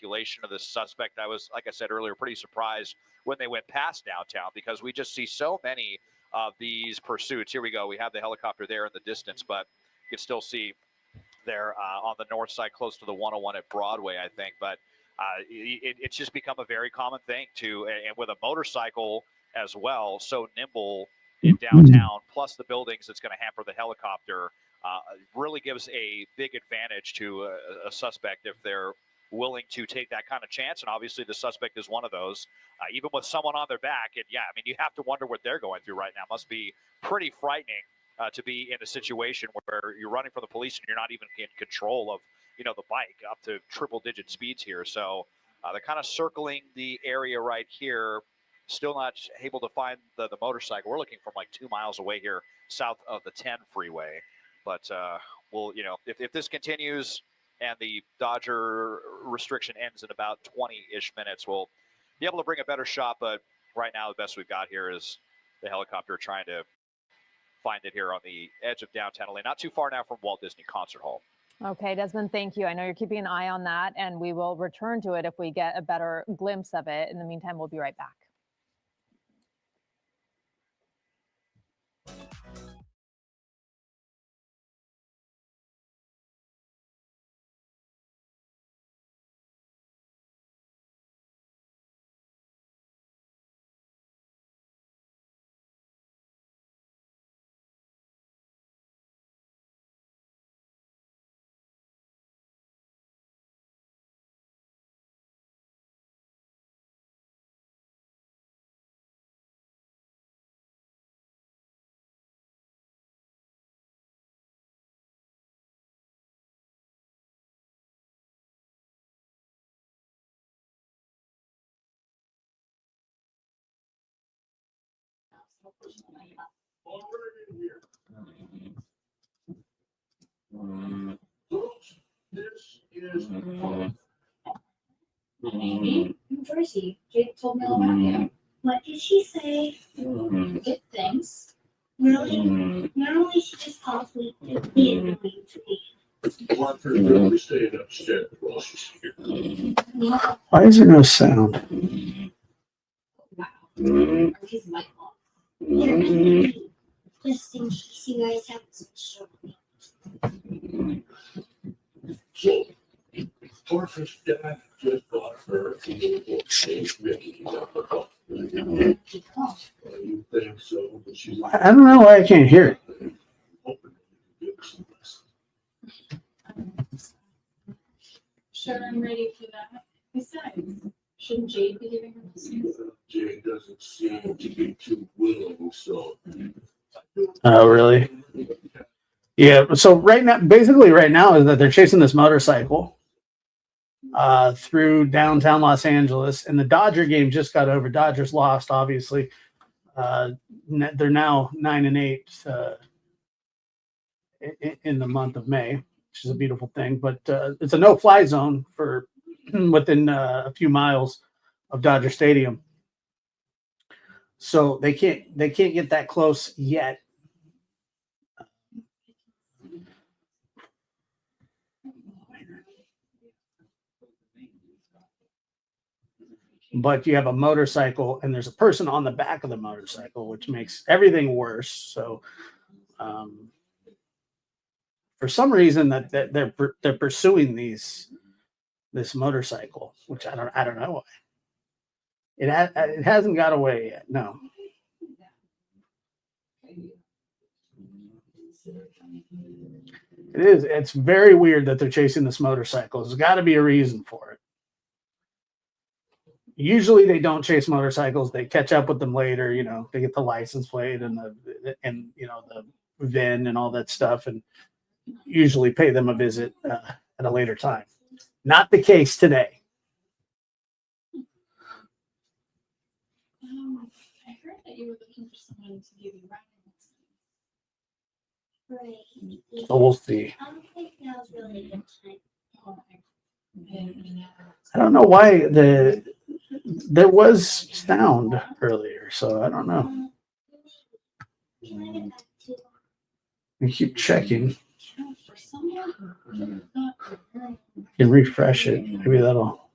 speculation of this suspect. I was, like I said earlier, pretty surprised when they went past downtown because we just see so many of these pursuits. Here we go. We have the helicopter there in the distance, but you can still see there on the north side close to the 101 at Broadway, I think. But it's just become a very common thing to, and with a motorcycle as well, so nimble in downtown, plus the buildings, it's going to hamper the helicopter. Really gives a big advantage to a suspect if they're willing to take that kind of chance. And obviously the suspect is one of those, even with someone on their back. And yeah, I mean, you have to wonder what they're going through right now. Must be pretty frightening to be in a situation where you're running from the police and you're not even in control of, the bike up to triple-digit speeds here. So they're kind of circling the area right here. Still not able to find the motorcycle. We're looking from like 2 miles away here, south of the 10 freeway. But we'll, if this continues and the Dodger restriction ends in about 20-ish minutes, we'll be able to bring a better shot. But right now, the best we've got here is the helicopter trying to find it here on the edge of downtown LA, not too far now from Walt Disney Concert Hall. Okay, Desmond, thank you. I know you're keeping an eye on that, and we will return to it if we get a better glimpse of it. In the meantime, we'll be right back. This is Amy from Jersey. Jake told me all about you. What did she say? Good things. Really? Normally she just calls me to be annoying to me. Want her to really stay upstairs while she's here. Why is there no sound? Wow. His mic off. Just in case you guys have some trouble. So, Horse's staff just got her a little safe Mickey. You think so? But she's I don't know why I can't hear it. Sure, I'm ready for that. Besides, shouldn't Jade be giving her lessons? Jade doesn't seem to be too willing, so. Oh, really? Yeah. So right now, basically right now is that they're chasing this motorcycle through downtown Los Angeles, and the Dodger game just got over. Dodgers lost, obviously. They're now 9-8 in the month of May, which is a beautiful thing. But it's a no-fly zone for within a few miles of Dodger Stadium, so they can't get that close yet. But you have a motorcycle and there's a person on the back of the motorcycle, which makes everything worse. So for some reason that they're pursuing this motorcycle, which I don't know why. It hasn't got away yet. No. It is. It's very weird that they're chasing this motorcycle. There's got to be a reason for it. Usually they don't chase motorcycles. They catch up with them later. They get the license plate and the VIN and all that stuff, and usually pay them a visit at a later time. Not the case today. I heard that you were looking for someone to give you riding lessons. Right. So we'll see. I don't think now's really a good time. Oh, I don't know why there was sound earlier, so I don't know. Can I get back to We keep checking. for someone who You can refresh it. Maybe that'll.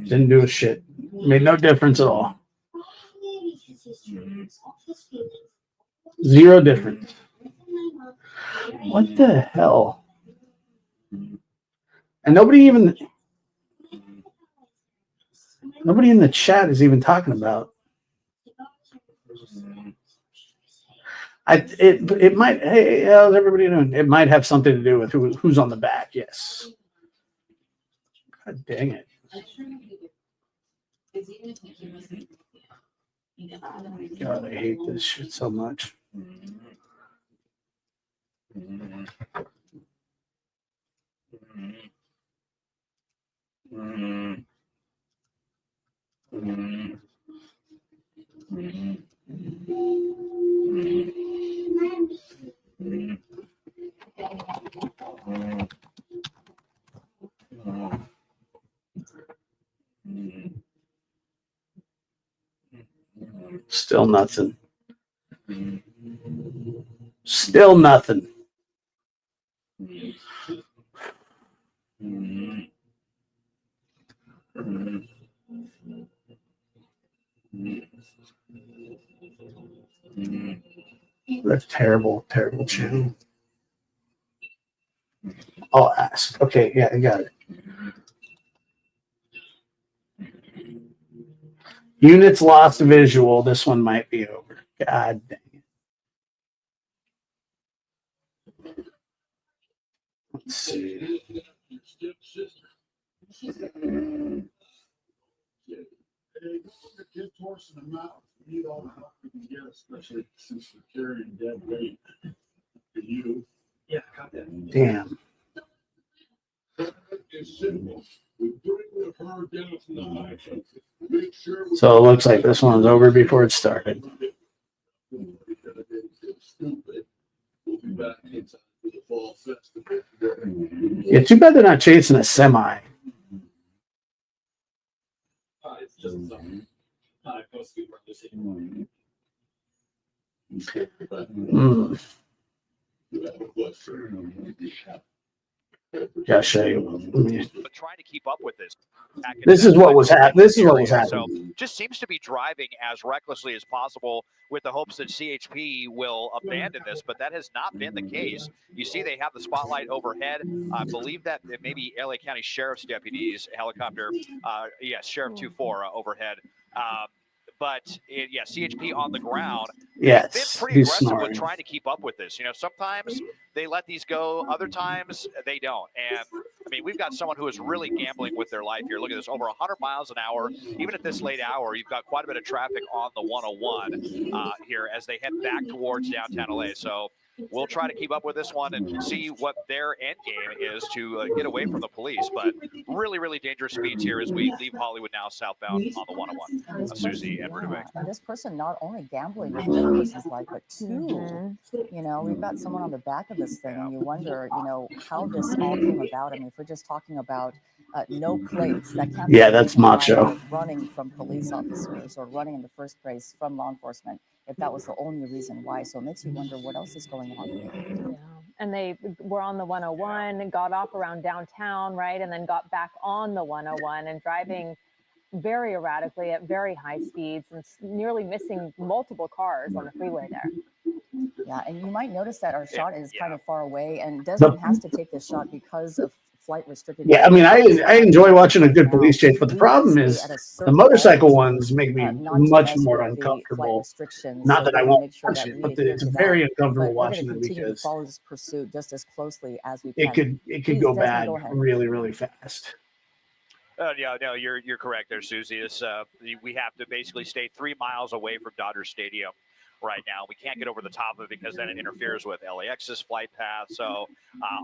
Didn't do a shit. Made no difference at all. Probably because he's trying to solve his feelings. Zero difference. What the hell? And nobody in the chat is even talking about. It might. Hey, how's everybody doing? It might have something to do with who's on the back. Yes. God dang it. God, I hate this shit so much. Still nothing. Still nothing. That's terrible, terrible channel. I'll ask. Okay, yeah, I got it. Units lost visual. This one might be over. God dang it. Let's see. Need all the help we can get, especially since we're carrying dead weight. For you. Yeah, got that. Damn. It's simple. We bring the car down from the high. Make sure. So it looks like this one's over before it started. Stupid. We'll be back inside for the fall festival. Yeah, too bad they're not chasing a semi. It's just something. Yeah, I'll show you. But trying to keep up with this. This is what was happening. This is what was happening. So just seems to be driving as recklessly as possible with the hopes that CHP will abandon this, but that has not been the case. You see they have the spotlight overhead. I believe that it may be LA County Sheriff's deputies, helicopter, yes, Sheriff 24 overhead. But CHP on the ground. Yes, They've been pretty he's aggressive snoring. with trying to keep up with this. You know, sometimes they let these go, other times they don't. And I mean, we've got someone who is really gambling with their life here. Look at this, over 100 miles an hour. Even at this late hour, you've got quite a bit of traffic on the 101 here as they head back towards downtown LA. So we'll try to keep up with this one and see what their end game is to get away from the police. But really, really dangerous speeds here as we leave Hollywood now southbound on the 101. Susie and Rudebeck. And this person not only gambling with another person's life, but two, you know, we've got someone on the back of this thing, and you wonder, you know, how this all came about. I mean, if we're just talking about no plates, that can't be that's macho. running from police officers or running in the first place from law enforcement, if that was the only reason why. So it makes you wonder what else is going on here. Yeah. And they were on the 101 and got off around downtown, right? And then got back on the 101 and driving very erratically at very high speeds and nearly missing multiple cars on the freeway there. Yeah, and you might notice that our shot is kind of far away, and Desmond has to take this shot because of flight restricted. Yeah, I mean, I enjoy watching a good police chase, but the problem is the motorcycle ones make me much more uncomfortable. Not that I won't watch it, but it's very uncomfortable watching them because follow this pursuit just as closely as we can. It could go bad really, really fast. No, you're correct there, Susie. It's, we have to basically stay 3 miles away from Dodger Stadium right now. We can't get over the top of it because then it interferes with LAX's flight path. So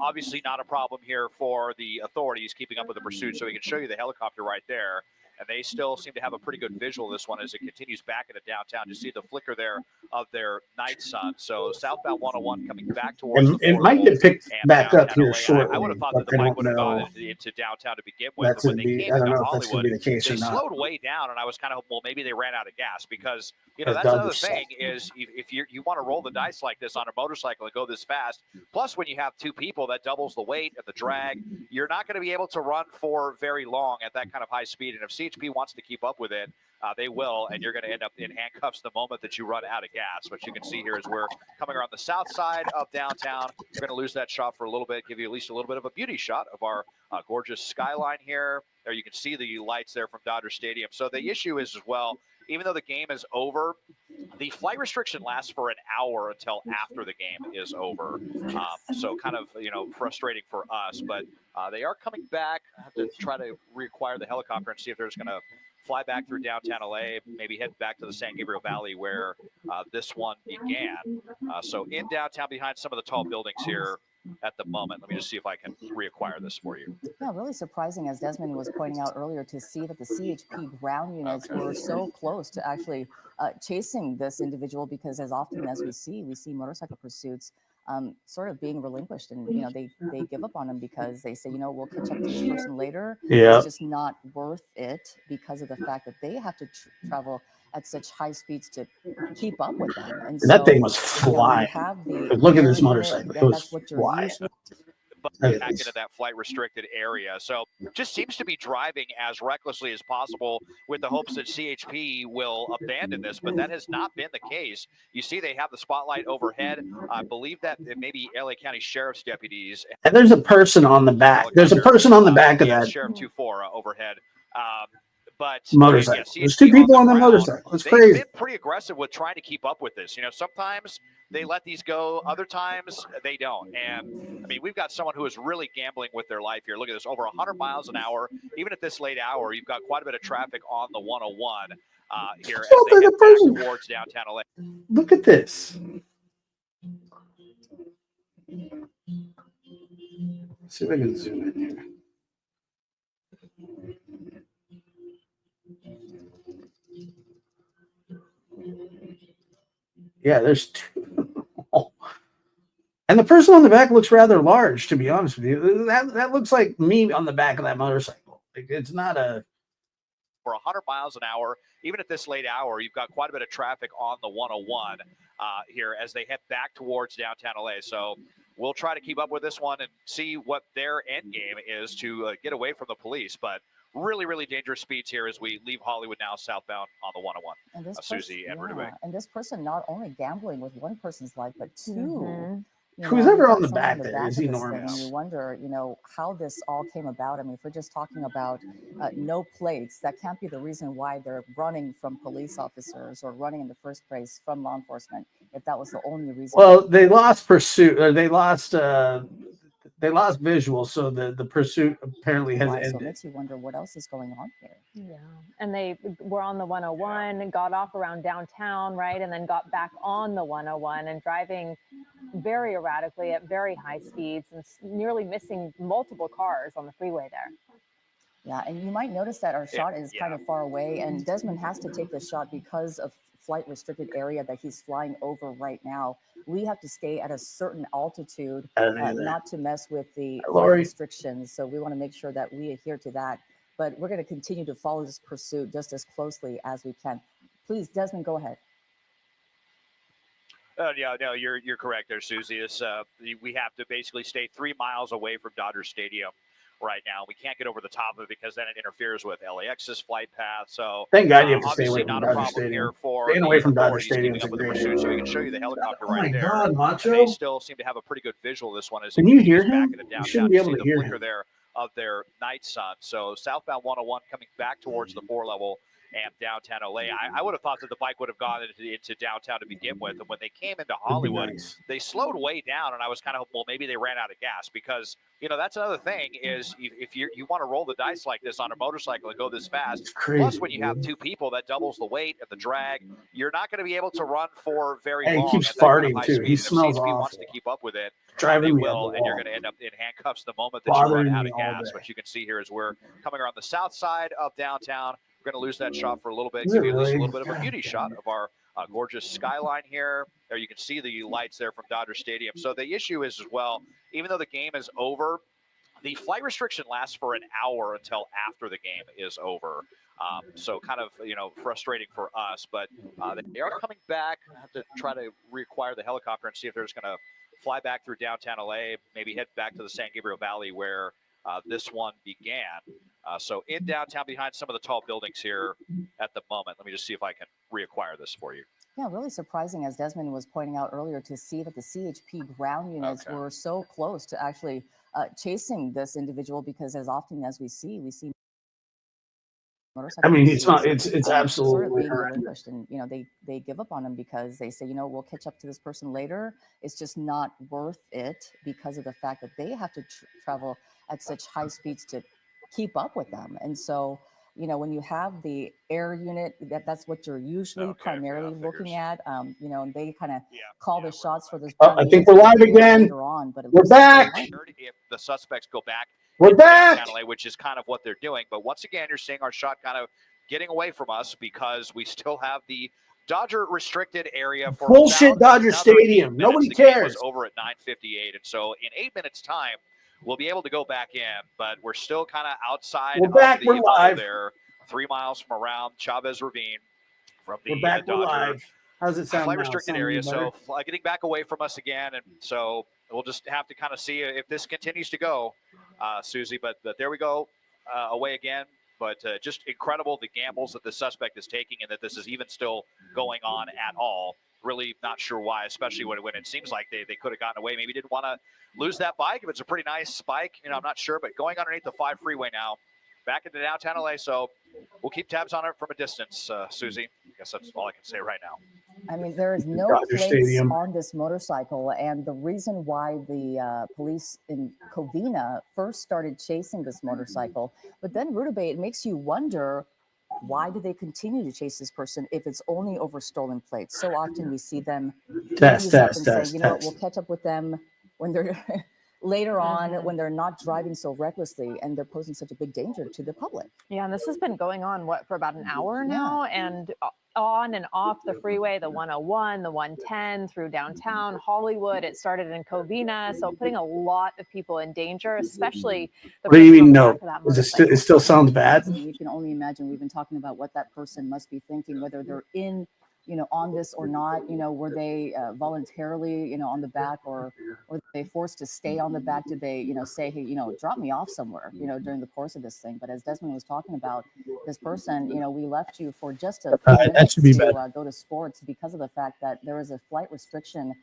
obviously not a problem here for the authorities keeping up with the pursuit. So we can show you the helicopter right there and they still seem to have a pretty good visual of this one as it continues back into downtown. You see the flicker there of their night sun. So southbound 101 coming back towards the It might get picked back up here shortly. I would have thought that the I bike don't would have gone know. into downtown to begin with. That's But when gonna they be. came I don't into know if that's gonna Hollywood, be the case they or not. slowed way down, and I was kind of, well, maybe they ran out of gas because, you know, That that's Dodge another is thing is if you want to roll the dice like this on a motorcycle and go this fast, plus when you have two people, that doubles the weight and the drag. You're not going to be able to run for very long at that kind of high speed. And if CHP wants to keep up with it, they will, and you're going to end up in handcuffs the moment that you run out of gas. What you can see here is we're coming around the south side of downtown. We're going to lose that shot for a little bit, give you at least a little bit of a beauty shot of our gorgeous skyline here. There you can see the lights there from Dodger Stadium. So the issue is as well, even though the game is over, the flight restriction lasts for an hour until after the game is over. So kind of, you know, frustrating for us, but they are coming back. I have to try to reacquire the helicopter and see if there's going to fly back through downtown LA, maybe head back to the San Gabriel Valley where this one began. So in downtown behind some of the tall buildings here at the moment. Let me just see if I can reacquire this for you. Yeah, really surprising, as Desmond was pointing out earlier, to see that the CHP ground units were so close to actually chasing this individual, because as often as we see motorcycle pursuits sort of being relinquished, and you know they give up on them because they say, you know, we'll catch up to this person later. Yeah. It's just not worth it because of the fact that they have to travel at such high speeds to keep up with them. And That so, thing was you know, flying. you have the Look at this barrier, motorcycle. It and was that's what you're flying. usually But back into that flight restricted area. So just seems to be driving as recklessly as possible with the hopes that CHP will abandon this, but that has not been the case. You see they have the spotlight overhead. I believe that it may be LA County Sheriff's deputies. And there's a person on the back. There's a person on the back of that Sheriff 24 overhead. But motorcycle. yeah, There's two people on the motorcycle. It's crazy. They've been pretty aggressive with trying to keep up with this. You know, sometimes they let these go, other times they don't. And I mean, we've got someone who is really gambling with their life here. Look at this, over 100 miles an hour. Even at this late hour, you've got quite a bit of traffic on the 101 here as they head back towards downtown LA. Look at this. Let's see if I can zoom in here. Yeah, there's two. And the person on the back looks rather large, to be honest with you. That looks like me on the back of that motorcycle. Like, it's not a... For 100 miles an hour, even at this late hour, you've got quite a bit of traffic on the 101 here as they head back towards downtown LA. So we'll try to keep up with this one and see what their end game is to get away from the police. But really, really dangerous speeds here as we leave Hollywood now southbound on the 101. And this Susie and Rudiway. And this person not only gambling with one person's life, but two. Who's ever on the back there is enormous. You wonder, you know, how this all came about. I mean, if we're just talking about no plates, that can't be the reason why they're running from police officers or running in the first place from law enforcement, if that was the only reason. Well, they lost pursuit, or they lost visual, so the pursuit apparently has ended. So it makes you wonder what else is going on here. Yeah, and they were on the 101 and got off around downtown, right, and then got back on the 101 and driving very erratically at very high speeds and nearly missing multiple cars on the freeway there. Yeah, and you might notice that our shot is kind of far away, and Desmond has to take the shot because of flight restricted area that he's flying over right now. We have to stay at a certain altitude, not to mess with the restrictions. So we want to make sure that we adhere to that. But we're going to continue to follow this pursuit just as closely as we can. Please, Desmond, go ahead. Yeah, no, you're correct there, Susie. It's, we have to basically stay 3 miles away from Dodger Stadium right now. We can't get over the top of it because then it interferes with LAX's flight path. So thank God you have to stay obviously away from not a Dodger problem here Stadium. for Staying away from Dodger Stadium is a with the great pursuit. So we can show you the helicopter Oh right my there. God, Macho. They still seem to have a pretty good visual. This one is. Can you hear back him? into You downtown. shouldn't be able see to the hear flicker him. there of their night sun. So southbound 101 coming back towards the 4 level and downtown LA. I would have thought that the bike would have gone into downtown to begin with. And when they came into Hollywood, they slowed way down. And I was kind of, well, maybe they ran out of gas because, you know, that's another thing is if you want to roll the dice like this on a motorcycle and go this fast, plus when you have two people, that doubles the weight and the drag. You're not going to be able to run for very long. He keeps farting too. He smells awful. If CHP wants to keep up with it, driving they will, and you're going to end up in handcuffs the moment that you run out of gas. What you can see here is we're coming around the south side of downtown. We're going to lose that shot for a little bit, Is give it you at least a really? little bit of a beauty shot of our gorgeous skyline here. There you can see the lights there from Dodger Stadium. So the issue is as well, even though the game is over, the flight restriction lasts for an hour until after the game is over. So kind of, frustrating for us, but they are coming back. I have to try to reacquire the helicopter and see if they're just going to fly back through downtown LA, maybe head back to the San Gabriel Valley where this one began. So in downtown behind some of the tall buildings here at the moment. Let me just see if I can reacquire this for you. Yeah, really surprising, as Desmond was pointing out earlier, to see that the CHP ground units were so close to actually chasing this individual, because as often as we see motorcycle I mean, it's pursuits, it's sort of absolutely being horrendous. relinquished, and they give up on them because they say, we'll catch up to this person later. It's just not worth it because of the fact that they have to travel at such high speeds to keep up with them. And so when you have the air unit, that's what you're usually primarily looking at, and they kind of call the shots for this. I think we're live again. Later on, but we're back. If the suspects go back, we're back, LA, which is kind of what they're doing. But once again, you're seeing our shot kind of getting away from us because we still have the Dodger restricted area for bullshit Dodger Stadium. Nobody cares. It was over at 9:58, and so in 8 minutes time, we'll be able to go back in. But we're still kind of outside. We're back. We're live. There, 3 miles from around Chavez Ravine. From the we're back. Dodger we're live. How's it sound? Flight restricted area, so getting back away from us again, and so we'll just have to kind of see if this continues to go, Susie. But there we go, away again. But just incredible the gambles that the suspect is taking, and that this is even still going on at all. Really not sure why, especially when it seems like they could have gotten away. Maybe didn't want to lose that bike. If it's a pretty nice bike, I'm not sure. But going underneath the 5 freeway now, back into downtown LA. So we'll keep tabs on it from a distance, Susie. I guess that's all I can say right now. I mean, there is no plates on this motorcycle, and the reason why the police in Covina first started chasing this motorcycle, but then Rudabeh, it makes you wonder, why do they continue to chase this person if it's only over stolen plates? So often we see them test, say, we'll catch up with them when they're later on, when they're not driving so recklessly and they're posing such a big danger to the public. Yeah, and this has been going on, for about an hour now, and on and off the freeway, the 101, the 110, through downtown Hollywood. It started in Covina, so putting a lot of people in danger, especially the what do you mean, no? It still sounds bad? You can only imagine. We've been talking about what that person must be thinking, whether they're in on this or not. Were they voluntarily, on the back, or were they forced to stay on the back? Did they, say, hey, drop me off somewhere, during the course of this thing? But as Desmond was talking about, this person, we left you for just a few minutes to go to sports because of the fact that there is a flight restriction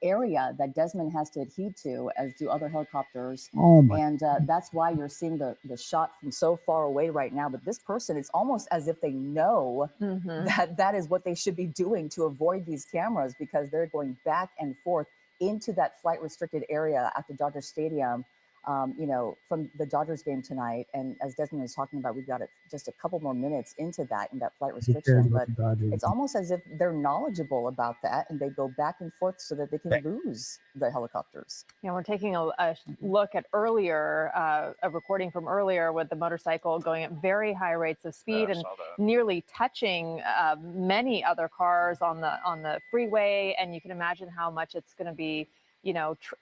area that Desmond has to adhere to, as do other helicopters. And that's why you're seeing the shot from so far away right now. But this person, it's almost as if they know that is what they should be doing to avoid these cameras, because they're going back and forth into that flight restricted area at the Dodger Stadium, from the Dodgers game tonight. And as Desmond was talking about, we've got just a couple more minutes into that flight restriction, but it's almost as if they're knowledgeable about that, and they go back and forth so that they can lose the helicopters. Yeah, we're taking a look at a recording from earlier with the motorcycle going at very high rates of speed and nearly touching many other cars on the freeway. And you can imagine how much it's going to be,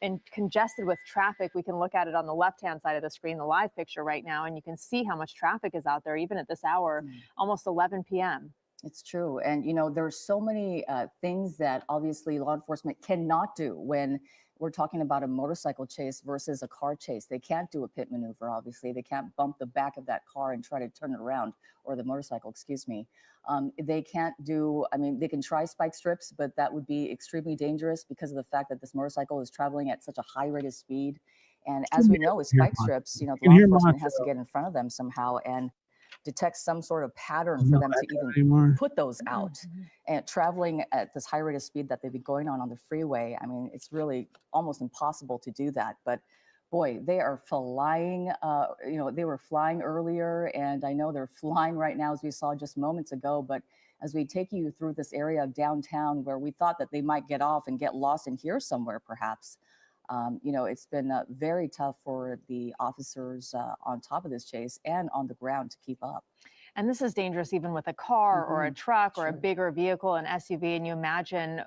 and congested with traffic. We can look at it on the left-hand side of the screen, the live picture right now, and you can see how much traffic is out there, even at this hour, almost 11 p.m. It's true. And, there's so many things that obviously law enforcement cannot do when we're talking about a motorcycle chase versus a car chase. They can't do a pit maneuver, obviously. They can't bump the back of that car and try to turn it around, or the motorcycle, excuse me. They can't do, they can try spike strips, but that would be extremely dangerous because of the fact that this motorcycle is traveling at such a high rate of speed. And as we know with spike strips, the law enforcement has to get in front of them somehow and detect some sort of pattern for them to even put those out. And traveling at this high rate of speed that they've been going on the freeway, it's really almost impossible to do that. But boy, they are flying. They were flying earlier, and I know they're flying right now, as we saw just moments ago. But as we take you through this area of downtown where we thought that they might get off and get lost in here somewhere, perhaps, it's been very tough for the officers on top of this chase and on the ground to keep up. And this is dangerous even with a car or a truck or a Sure. bigger vehicle, an SUV. And you imagine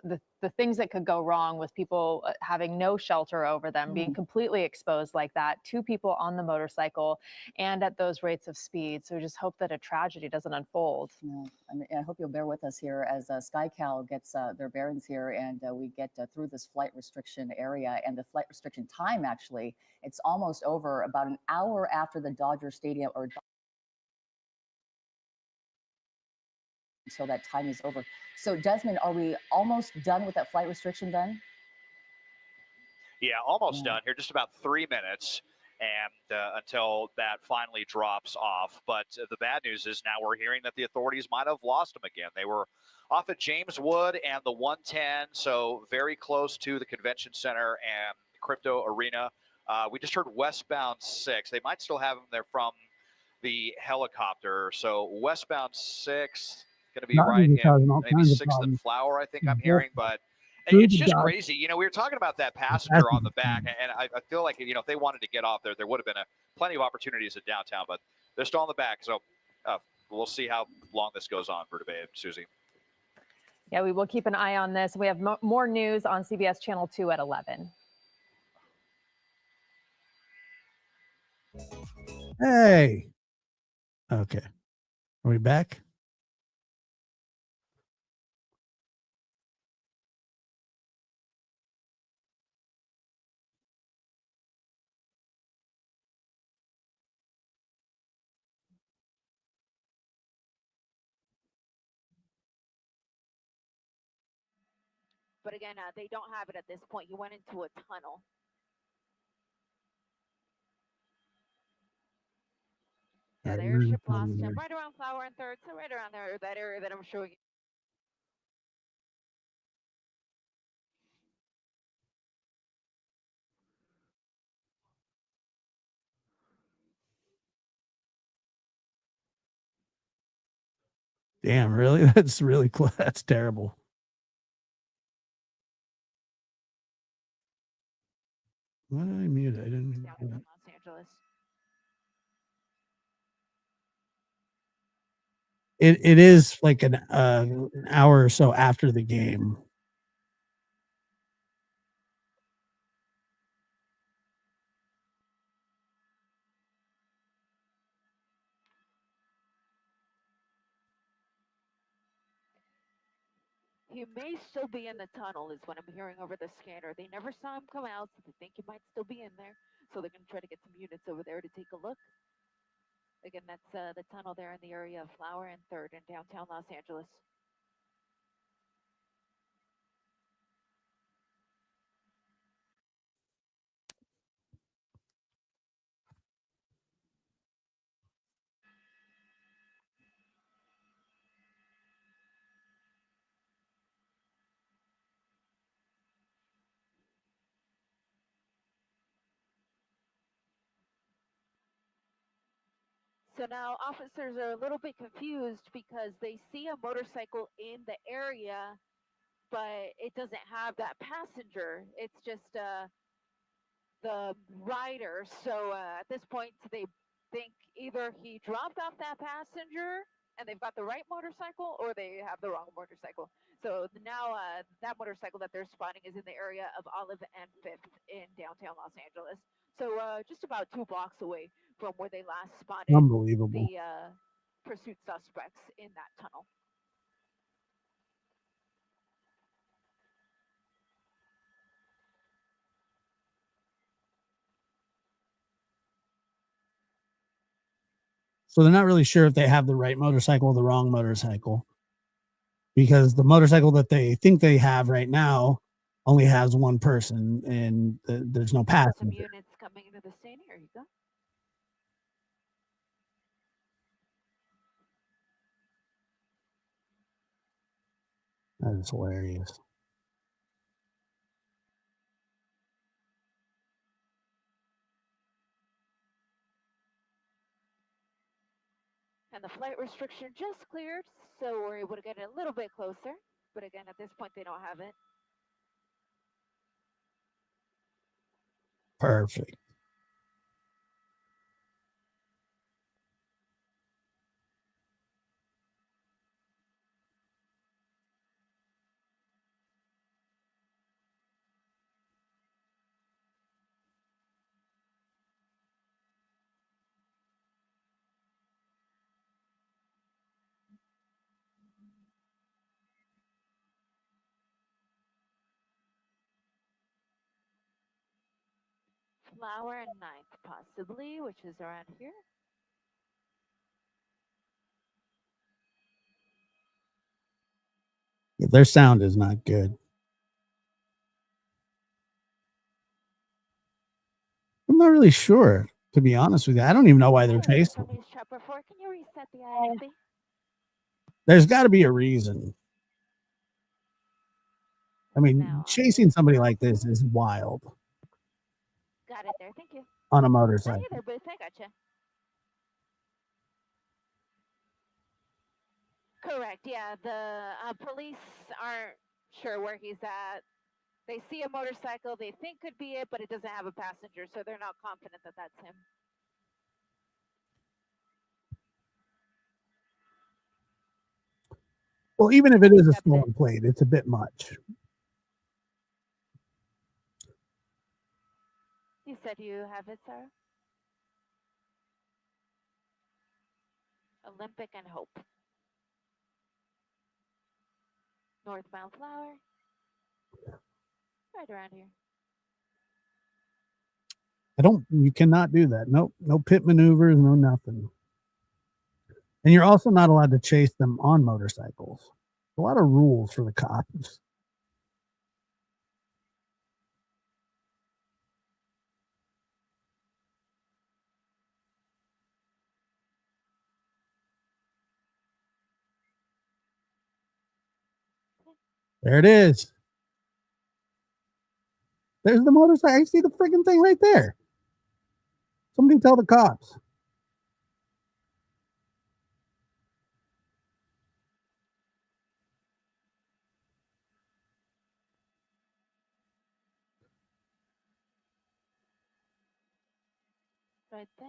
the things that could go wrong with people having no shelter over them, being completely exposed like that, 2 people on the motorcycle and at those rates of speed. So we just hope that a tragedy doesn't unfold. Yeah, I mean, I hope you'll bear with us here as SkyCal gets their bearings here, and we get through this flight restriction area and the flight restriction time. Actually, it's almost over. About an hour after the Dodger Stadium, or until that time is over. So, Desmond, are we almost done with that flight restriction then? Yeah, almost done here. Just about 3 minutes, and until that finally drops off. But the bad news is now we're hearing that the authorities might have lost them again. They were off at James Wood and the 110, so very close to the convention center and crypto arena. We just heard westbound 6. They might still have them there from the helicopter. So westbound 6 going to be right in maybe 6th and Flower, I think I'm hearing, but it's just crazy. You know, we were talking about that passenger on the back, and I feel like, you know, if they wanted to get off there, there would have been plenty of opportunities at downtown, but they're still on the back. So we'll see how long this goes on for debate, Susie. Yeah, we will keep an eye on this. We have more news on CBS Channel 2 at 11. Hey. Okay. Are we back? But again, they don't have it at this point. You went into a tunnel. Yeah, the airship lost him right around Flower and 3rd, so right around there, that area that I'm showing you. Damn, really? That's really close. That's terrible. Why did I mute it? I didn't mean to do that. Los Angeles. It is like an hour or so after the game. He may still be in the tunnel, is what I'm hearing over the scanner. They never saw him come out, so they think he might still be in there. So they're going to try to get some units over there to take a look. Again, that's the tunnel there in the area of Flower and 3rd in downtown Los Angeles. So now officers are a little bit confused because they see a motorcycle in the area, but it doesn't have that passenger. It's just the rider. So at this point, they think either he dropped off that passenger and they've got the right motorcycle, or they have the wrong motorcycle. So now that motorcycle that they're spotting is in the area of Olive and 5th in downtown Los Angeles. So just about 2 blocks away from where they last spotted Unbelievable. the pursuit suspects in that tunnel. So they're not really sure if they have the right motorcycle or the wrong motorcycle, because the motorcycle that they think they have right now only has one person, and there's no Some passenger. units coming into the scene. Here you go. That is hilarious. And the flight restriction just cleared, so we're able to get a little bit closer. But again, at this point, they don't have it. Perfect. Flower and 9th, possibly, which is around here. Yeah, their sound is not good. I'm not really sure, to be honest with you. I don't even know why they're Hello, chasing. News Chopper 4, can you reset the IFB? There's got to be a reason. I mean, Now, chasing somebody like this is wild got it there, thank you. on a Not motorcycle. either, Booth, I gotcha. Correct, yeah, the police aren't sure where he's at. They see a motorcycle they think could be it, but it doesn't have a passenger, so they're not confident that that's him. Well, even if it is a stolen plate, it's a bit much. You said you have it, sir? Olympic and Hope. Northbound Flower. Right around here. You cannot do that. Nope. No pit maneuvers, no nothing. And you're also not allowed to chase them on motorcycles. A lot of rules for the cops. There it is. There's the motorcycle. I see the freaking thing right there. Somebody tell the cops. Right there.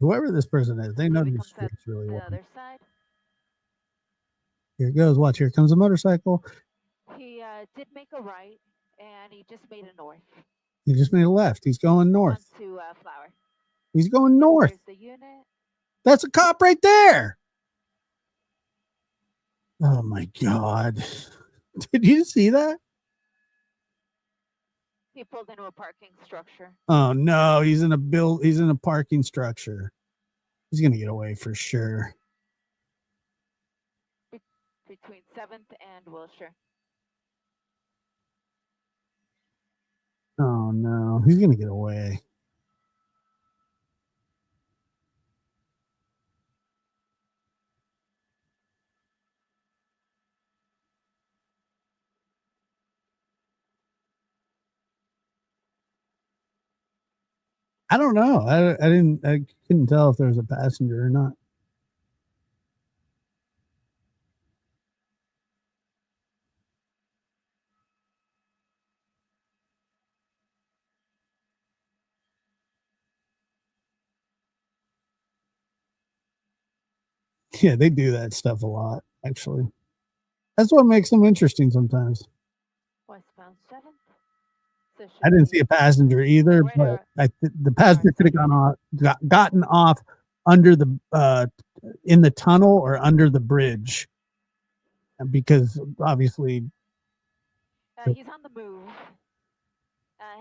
Whoever this person is, they know these streets really The well. other side. Here it goes. Watch. Here comes a motorcycle. He did make a right, and he just made a north. He just made a left. He's going north. Onto Flower. He's going north. There's the unit. That's a cop right there. Oh my God. Did you see that? He pulled into a parking structure. Oh no, he's in a parking structure. He's gonna get away for sure. Between 7th and Wilshire. Oh no, he's gonna get away. I don't know. I couldn't tell if there was a passenger or not. Yeah, they do that stuff a lot, actually. That's what makes them interesting sometimes. Westbound 7th. So I didn't see a passenger either, but the passenger could have gotten off under the in the tunnel or under the bridge, because obviously he's on the move.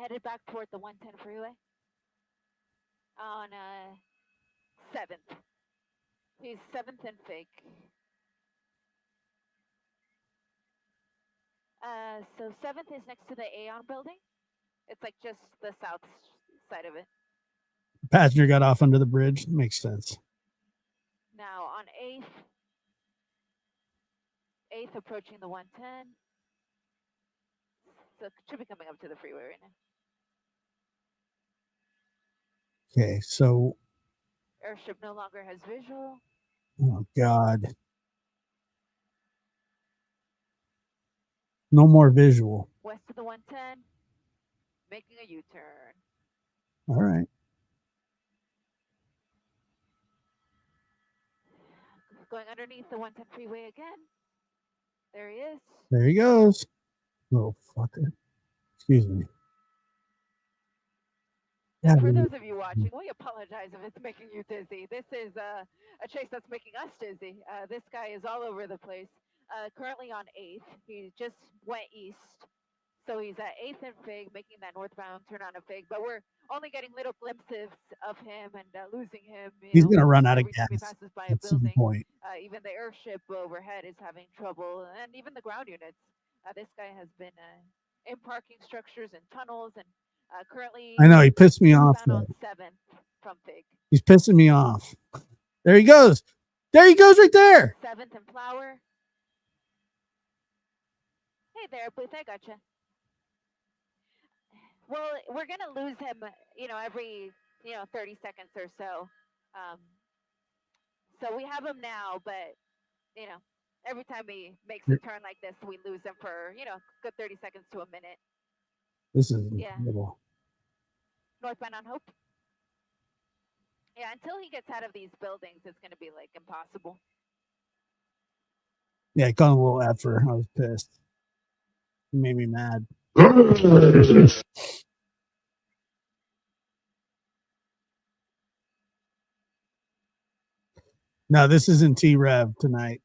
Headed back toward the 110 freeway. On 7th. He's 7th and Fig. So 7th is next to the Aeon building. It's like just the south side of it. passenger got off under the bridge. Makes sense. Now on 8th approaching the 110. So it should be coming up to the freeway right now. Okay, so Airship no longer has visual. oh God. No more visual. West of the 110, making a U-turn. All right. Going underneath the 110 freeway again. There he is. There he goes. Little fucker. Excuse me. Now, for those of you watching, we apologize if it's making you dizzy. This is a chase that's making us dizzy. This guy is all over the place. Currently on 8th. He just went east. So he's at 8th and Fig, making that northbound turn on a Fig, but we're only getting little glimpses of him and losing him. He's going to run out of every time he gas passes by a at some building. point. Even the airship overhead is having trouble, and even the ground units. This guy has been in parking structures and tunnels, and currently I know, he pissed me off. on 7th from Fig. He's pissing me off. There he goes. There he goes right there. 7th and Flower. Hey there, Booth, I gotcha. Well, we're gonna lose him, every 30 seconds or so. So we have him now, but every time he makes a turn like this, we lose him for good 30 seconds to a minute. This is incredible. Northbound on Hope. Yeah, until he gets out of these buildings, it's gonna be like impossible. Yeah, I got a little effort. I was pissed. It made me mad. No, this isn't T-Rev tonight.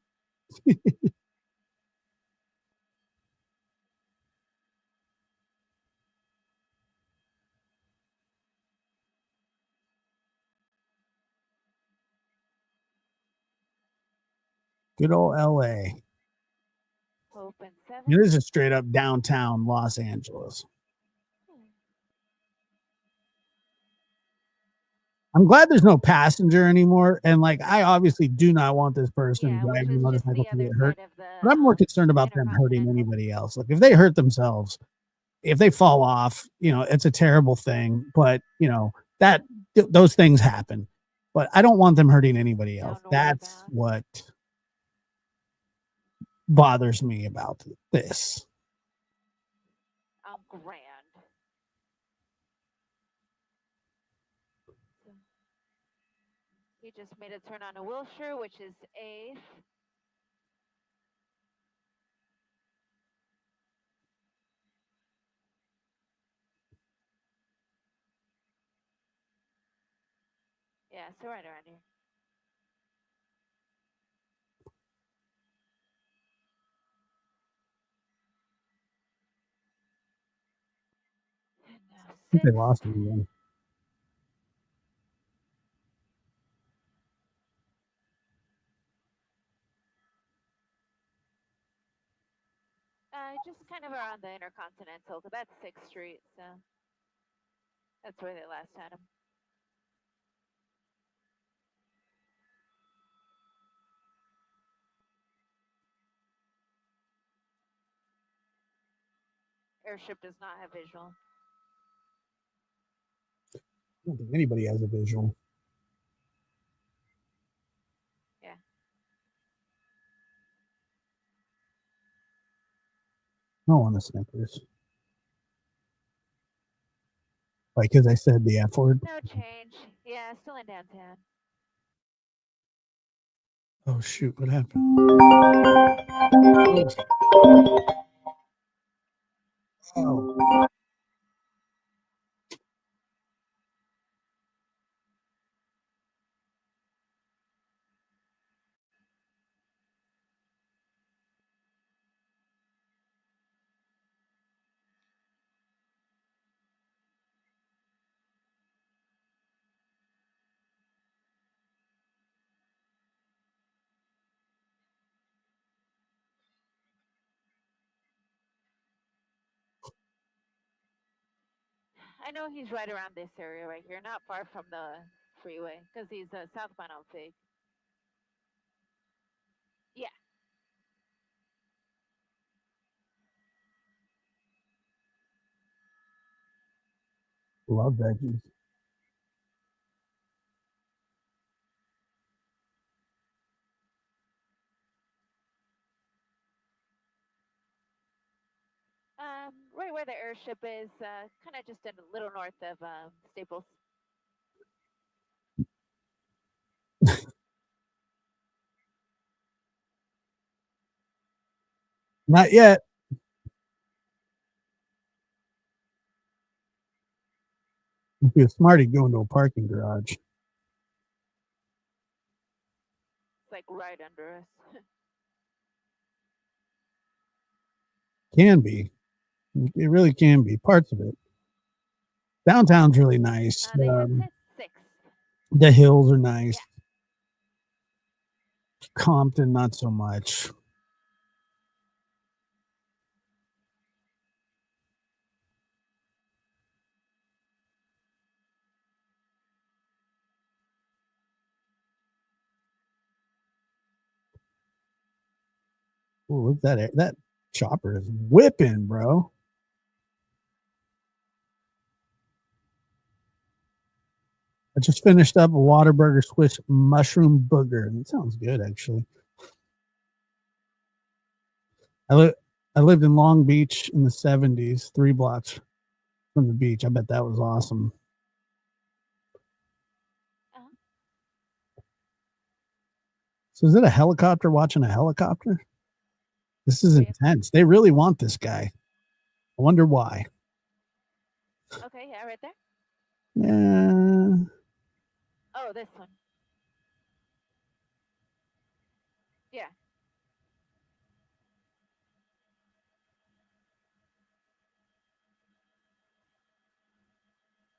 Good old LA. Open 7. This is straight up downtown Los Angeles. I'm glad there's no passenger anymore. And like, I obviously do not want this person driving the motorcycle to get hurt. But I'm more concerned about them hurting anybody else. Like, if they hurt themselves, if they fall off, it's a terrible thing. But those things happen. But I don't want them hurting anybody else. That's what bothers me about this. Grand. He just made a turn on a Wilshire, which is 8th. Yeah, so right around here. I think they lost him again. Just kind of around the Intercontinental, but that's 6th Street, so that's where they last had him. Airship does not have visual. I don't think anybody has a visual. Yeah. No on the Snickers. Like, as I said, the F word. No change. Yeah, still in downtown. Oh, shoot. What happened? Oh. I know he's right around this area right here, not far from the freeway, because he's southbound on Fig. Yeah. Love veggies. Right where the airship is, kind of just a little north of Staples. Not yet. If you're smart, you'd go into a parking garage. It's like right under us. Can be. It really can be parts of it. Downtown's really nice. They had said 6. The hills are nice. Compton, not so much. Oh, look at that! That chopper is whipping, bro. I just finished up a Whataburger Swiss mushroom booger. That sounds good, actually. I lived in Long Beach in the 70s, 3 blocks from the beach. I bet that was awesome. So is it a helicopter watching a helicopter? This is intense. They really want this guy. I wonder why. Okay, yeah, right there. Yeah. Oh, this one. Yeah.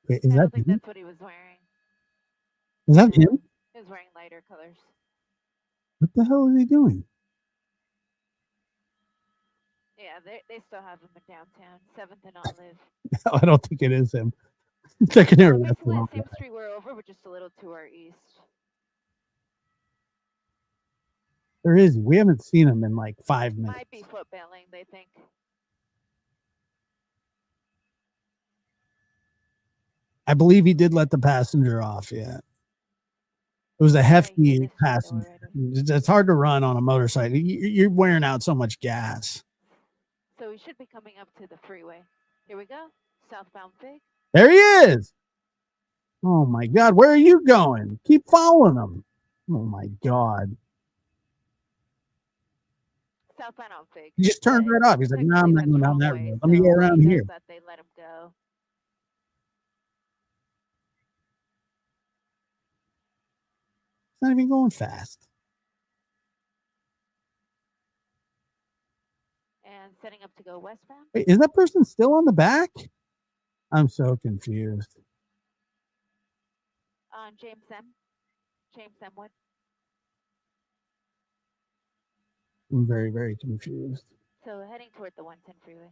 Wait, is I that don't think him? that's what he was wearing. Is that him? He was wearing lighter colors. What the hell is he doing? Yeah, they still have him in downtown, 7th and Olive. I don't think it is him. Checking Well, it basically the out. same street we're over, but just a little to our east. There is. We haven't seen him in like 5 minutes. Might be foot bailing, they think. I believe he did let the passenger off. Yeah. It was a hefty passenger. It's hard to run on a motorcycle. You're wearing out so much gas. So we should be coming up to the freeway. Here we go. Southbound Fig. There he is. Oh my God. Where are you going? Keep following him. Oh my God. Southbound on Fig. He just turned right off. He's like, no, I'm not going down that road. Let me go around here. That they let him go. It's not even going fast. And setting up to go westbound. Wait, is that person still on the back? I'm so confused. On James M. Wood. I'm very, very confused. So heading toward the 110 freeway.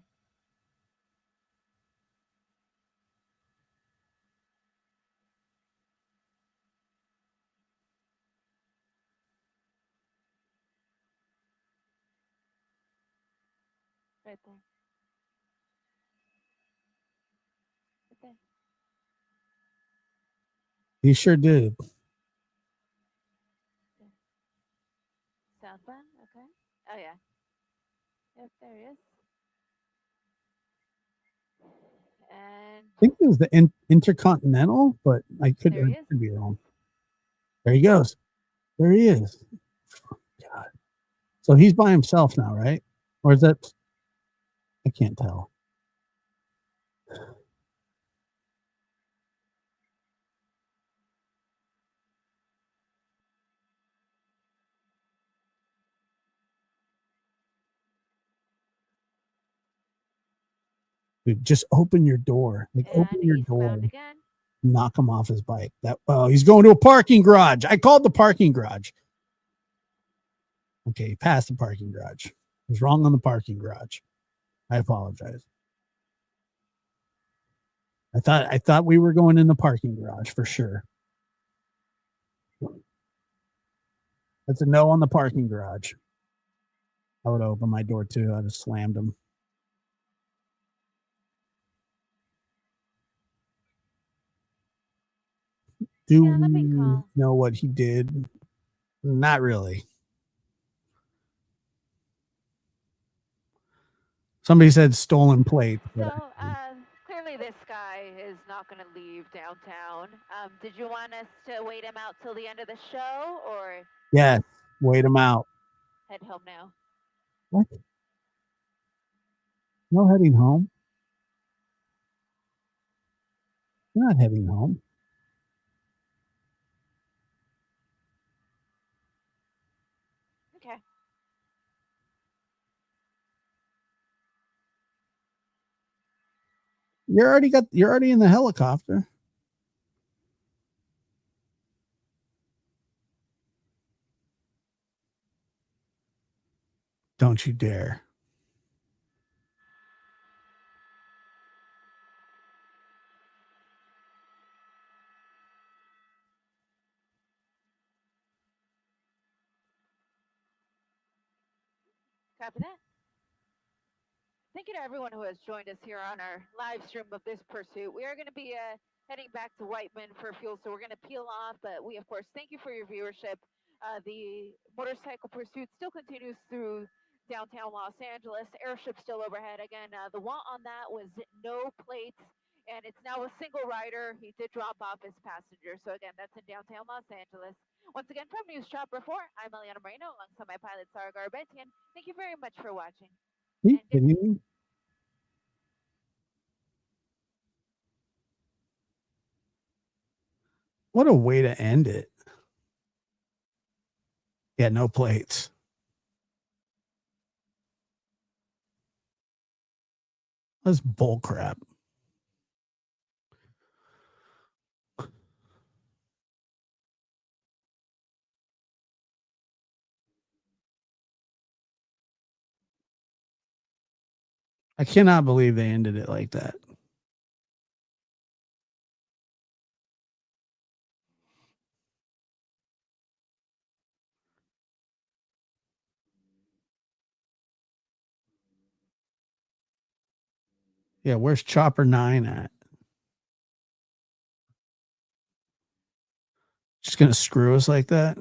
Right there. Right there. He sure did. Southbound, okay. Oh yeah. Yep, there he is. And I think it was the Intercontinental, but I could be wrong. There he goes. There he is. God. So he's by himself now, right? Or is that? I can't tell. Dude, just open your door. Like open your door. Knock him off his bike. He's going to a parking garage. I called the parking garage. Okay, he passed the parking garage. I was wrong on the parking garage. I apologize. I thought we were going in the parking garage for sure. That's a no on the parking garage. I would open my door too. I just slammed him. Do we know what he did? Not really. Somebody said stolen plate. So clearly this guy is not going to leave downtown. Did you want us to wait him out till the end of the show, or? Yes, wait him out. Head home now. What? No heading home. You're not heading home. Okay. You're already in the helicopter. Don't you dare. Copy that. Thank you to everyone who has joined us here on our live stream of this pursuit. We are going to be heading back to Whiteman for fuel, so we're going to peel off. But we, of course, thank you for your viewership. The motorcycle pursuit still continues through downtown Los Angeles. Airship still overhead. Again, the one on that was no plates, and it's now a single rider. He did drop off his passenger. So, again, that's in downtown Los Angeles. Once again, from News Chopper 4, I'm Eliana Moreno alongside my pilot, Sarah Garbetian. Thank you very much for watching. Are you kidding me? What a way to end it. Yeah, no plates. That's bull crap. I cannot believe they ended it like that. Yeah, where's Chopper 9 at? Just gonna screw us like that?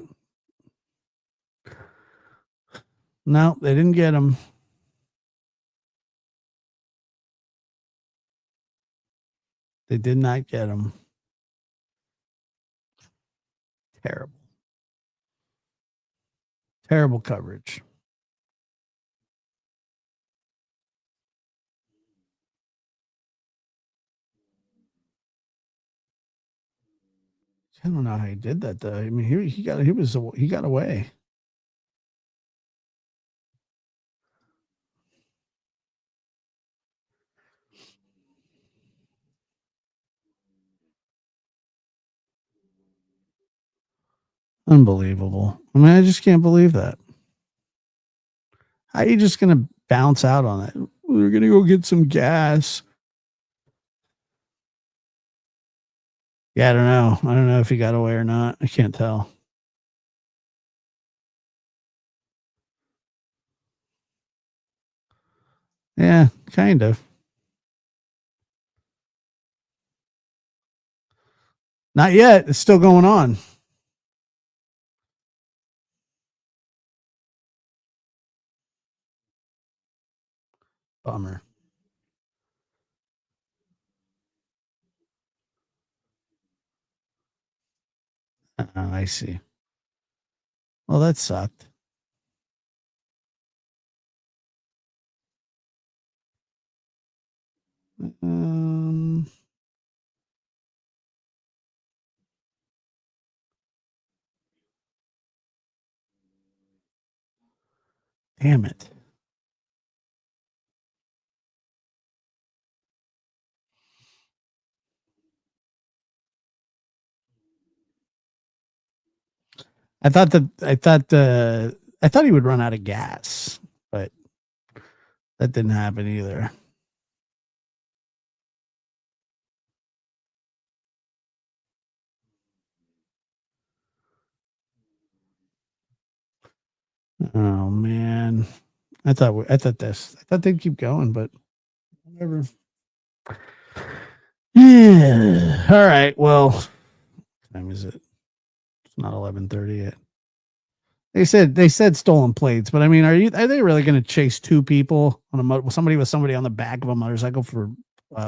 No, they didn't get him. They did not get him. Terrible. Terrible coverage. I don't know how he did that though. I mean, he got away. Unbelievable. I mean, I just can't believe that. How are you just gonna bounce out on it? We're gonna go get some gas. Yeah, I don't know. I don't know if he got away or not. I can't tell. Yeah, kind of. Not yet. It's still going on. Bummer. I see. Well, that sucked. Damn it. I thought he would run out of gas, but that didn't happen either. Oh man. I thought they'd keep going, but whatever. Yeah. All right. Well, what time is it? It's not 11:30 yet. They said stolen plates, but I mean, are they really going to chase two people on somebody on the back of a motorcycle for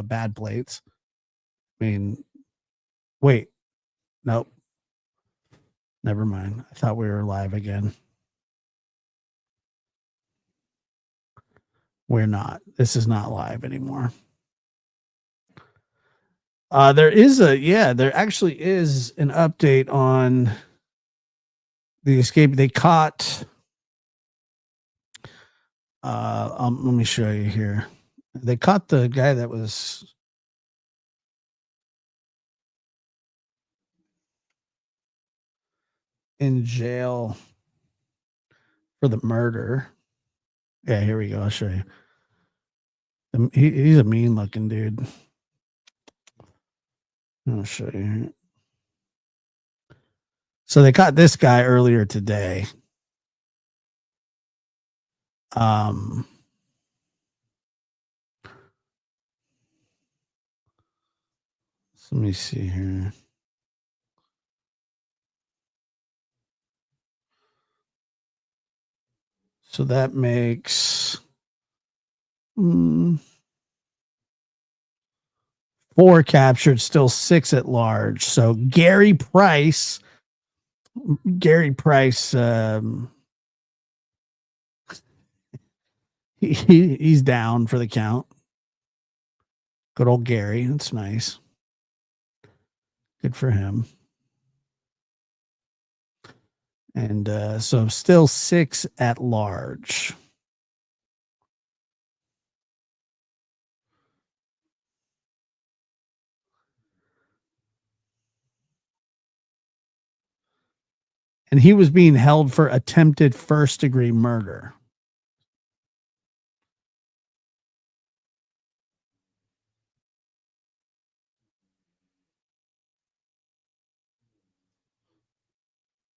bad plates? I mean, wait, nope, never mind. I thought we were live again. We're not. This is not live anymore. There actually is an update on the escape. They caught. Let me show you here. They caught the guy that was in jail for the murder. Yeah, here we go. I'll show you. He's a mean looking dude. I'll show you. So they caught this guy earlier today. So let me see here. So that makes 4 captured, still 6 at large. So Gary Price, he's down for the count. Good old Gary. That's nice. Good for him. And so still 6 at large. And he was being held for attempted first-degree murder.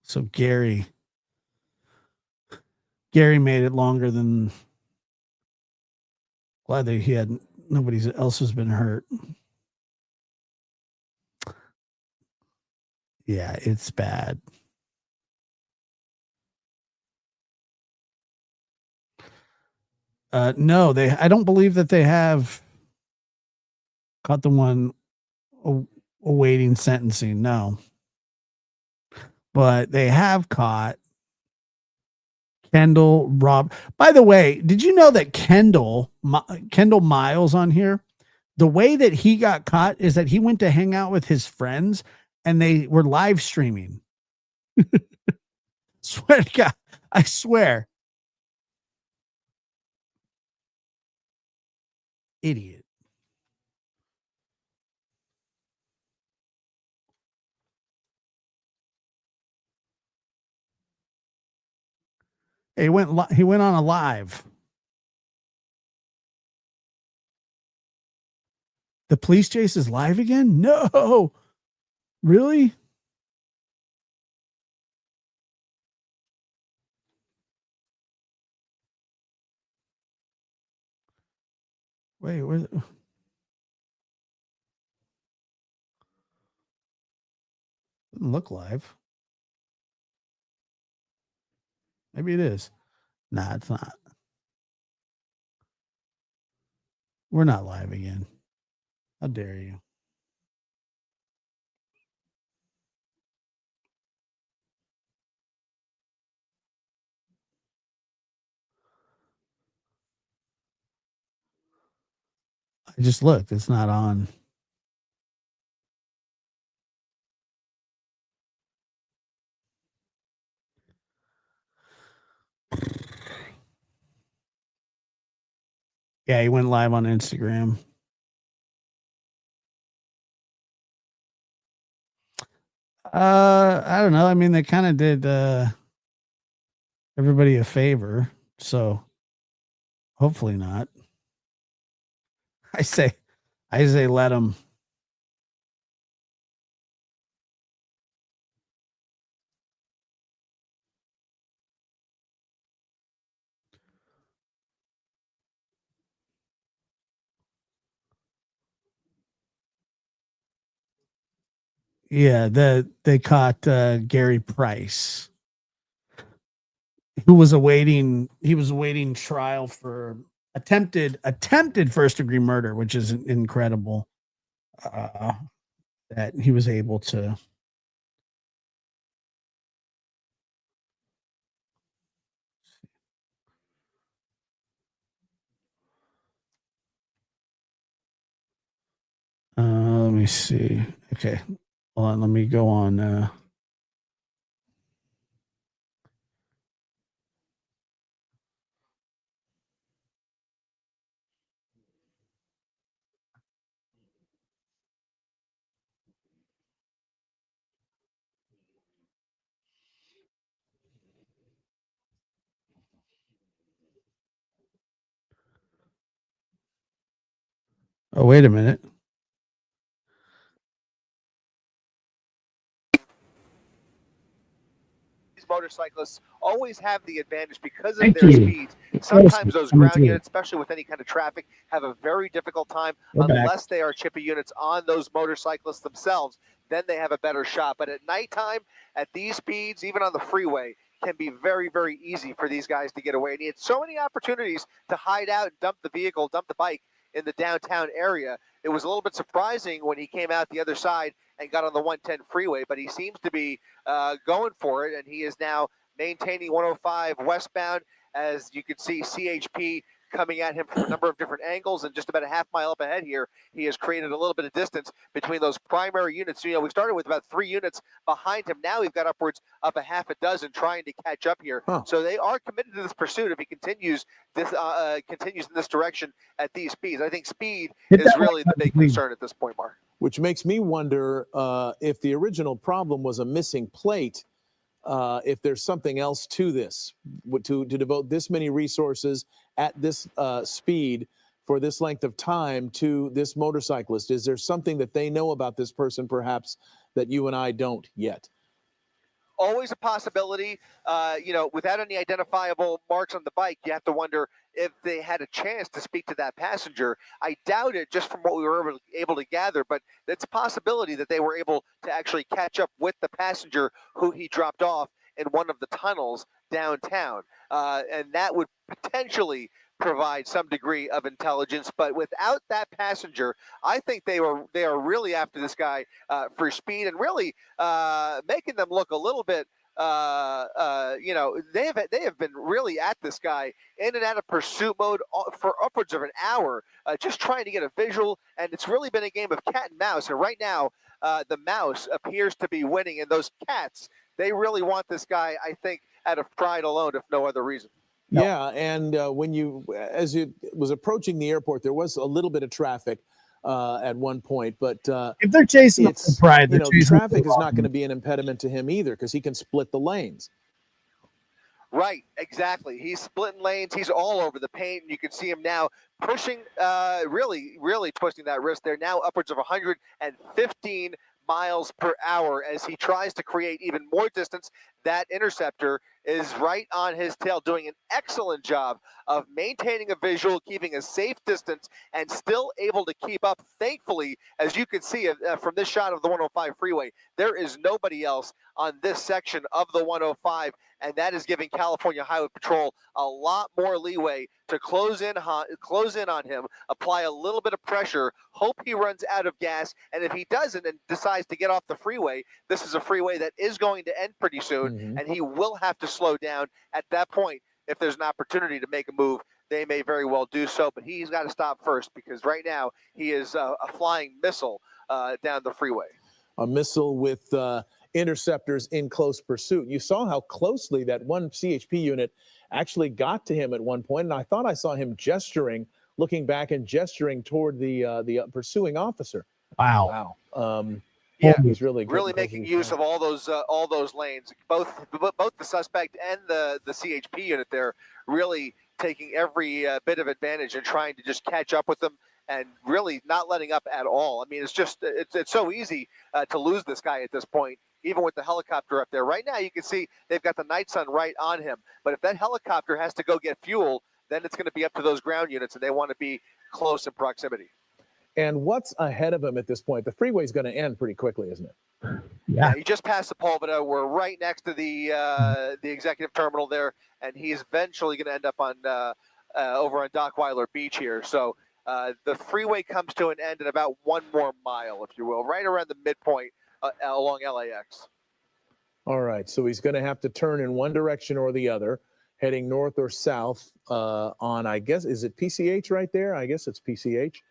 So Gary made it longer than glad that he had nobody else has been hurt. Yeah, it's bad. No, I don't believe that they have caught the one awaiting sentencing. No. But they have caught Kendall Rob. By the way, did you know that Kendall Miles on here, the way that he got caught is that he went to hang out with his friends and they were live streaming. Swear to God, I swear. Idiot. He went on a live. The police chase is live again? No. Really? Wait, where? Doesn't look live. Maybe it is. Nah, it's not. We're not live again. How dare you? I just looked. It's not on. Yeah, he went live on Instagram. I don't know. I mean, they kind of did everybody a favor, so hopefully not. I say let them. Yeah, they caught Gary Price, who was awaiting trial for attempted first degree murder, which is incredible. That he was able to. Let me see. Okay, hold on. Let me go on. Oh, wait a minute. These motorcyclists always have the advantage because of Thank their you. speeds. Sometimes those Coming ground through. units, especially with any kind of traffic, have a very difficult time We're back. unless they are chippy units on those motorcyclists themselves. Then they have a better shot. But at nighttime, at these speeds, even on the freeway, can be very, very easy for these guys to get away. And he had so many opportunities to hide out and dump the vehicle, dump the bike in the downtown area. It was a little bit surprising when he came out the other side and got on the 110 freeway, but he seems to be going for it, and he is now maintaining 105 westbound. As you can see, CHP coming at him from a number of different angles, and just about a half mile up ahead here, he has created a little bit of distance between those primary units. You know, we started with about 3 units behind him. Now we've got upwards of a half a dozen trying to catch up here. So they are committed to this pursuit if he continues this continues in this direction at these speeds. I think speed is really the big concern at this point, Mark. Which makes me wonder if the original problem was a missing plate, if there's something else to this, to devote this many resources at this speed for this length of time to this motorcyclist. Is there something that they know about this person, perhaps, that you and I don't yet? Always a possibility. You know, without any identifiable marks on the bike, you have to wonder if they had a chance to speak to that passenger. I doubt it, just from what we were able to gather, but it's a possibility that they were able to actually catch up with the passenger who he dropped off in one of the tunnels downtown. And that would potentially provide some degree of intelligence, but without that passenger, I think they are really after this guy for speed and really making them look a little bit. You know, they have been really at this guy in and out of pursuit mode for upwards of an hour, just trying to get a visual, and it's really been a game of cat and mouse. And right now, the mouse appears to be winning, and those cats, they really want this guy, I think, out of pride alone, if no other reason. No. Yeah, and as you was approaching the airport, there was a little bit of traffic at one point, but if they're chasing him for pride, you know, traffic is not going to be an impediment to him either, because he can split the lanes. Right, exactly. He's splitting lanes. He's all over the paint. You can see him now pushing, really, really twisting that wrist. They're now upwards of 115 miles per hour as he tries to create even more distance. That interceptor is right on his tail, doing an excellent job of maintaining a visual, keeping a safe distance, and still able to keep up. Thankfully, as you can see from this shot of the 105 freeway, there is nobody else on this section of the 105, and that is giving California Highway Patrol a lot more leeway to close in on him, apply a little bit of pressure, hope he runs out of gas, and if he doesn't and decides to get off the freeway, this is a freeway that is going to end pretty soon, and he will have to slow down. At that point, if there's an opportunity to make a move, they may very well do so, but he's got to stop first, because right now he is a flying missile down the freeway. A missile with interceptors in close pursuit. You saw how closely that one CHP unit actually got to him at one point, and I thought I saw him gesturing, looking back and gesturing toward the pursuing officer. Wow. Yeah, he's really making use of all those lanes. Both the suspect and the CHP unit there really taking every bit of advantage and trying to just catch up with them and really not letting up at all. I mean, it's so easy to lose this guy at this point, even with the helicopter up there. Right now, you can see they've got the night sun right on him. But if that helicopter has to go get fuel, then it's going to be up to those ground units, and they want to be close in proximity. And what's ahead of him at this point? The freeway is going to end pretty quickly, isn't it? Yeah, he just passed the Pulveda. We're right next to the executive terminal there, and he's eventually going to end up on over on Dockweiler Beach here. So the freeway comes to an end in about 1 more mile, if you will, right around the midpoint along LAX. All right, so he's going to have to turn in one direction or the other, heading north or south on, I guess, is it PCH right there? I guess it's PCH.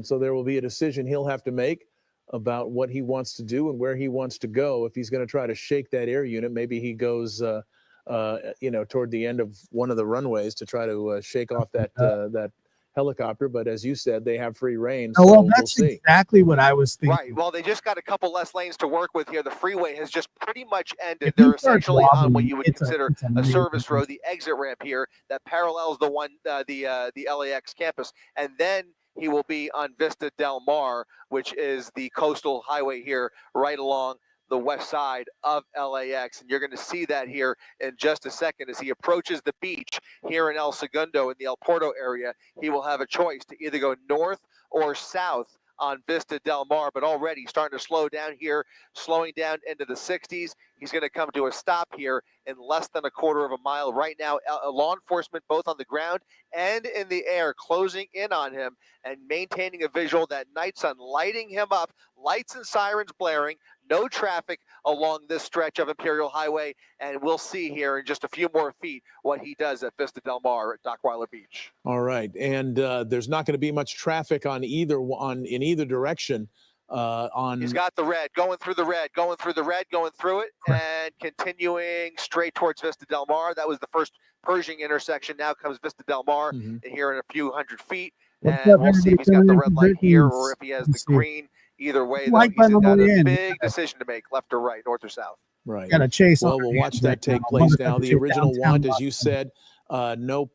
So there will be a decision he'll have to make about what he wants to do and where he wants to go. If he's going to try to shake that air unit, maybe he goes, toward the end of one of the runways to try to shake off that helicopter. But as you said, they have free reign. So well, that's exactly what I was thinking. Right. Well, they just got a couple less lanes to work with here. The freeway has just pretty much ended. They're essentially on what you would consider a service road, the exit ramp here that parallels the LAX campus. And then he will be on Vista Del Mar, which is the coastal highway here right along the west side of LAX. And you're going to see that here in just a second as he approaches the beach here in El Segundo in the El Porto area. He will have a choice to either go north or south on Vista Del Mar, but already starting to slow down here, slowing down into the 60s. He's going to come to a stop here in less than a quarter of a mile. Right now, law enforcement, both on the ground and in the air, closing in on him and maintaining a visual. That night sun lighting him up, lights and sirens blaring, no traffic along this stretch of Imperial Highway, and we'll see here in just a few more feet what he does at Vista Del Mar at Dockweiler Beach. All right, and there's not going to be much traffic in either direction. He's got the red, going through the red, going through the red, going through it, and continuing straight towards Vista Del Mar. That was the first Pershing intersection. Now comes Vista Del Mar, and here in a few hundred feet. And we'll see if he's got the red light here or if he has the green. Either way, though, he's got a big decision to make, left or right, north or south. Right. Got to chase. Well, we'll watch that take place now. The original want, as you said, no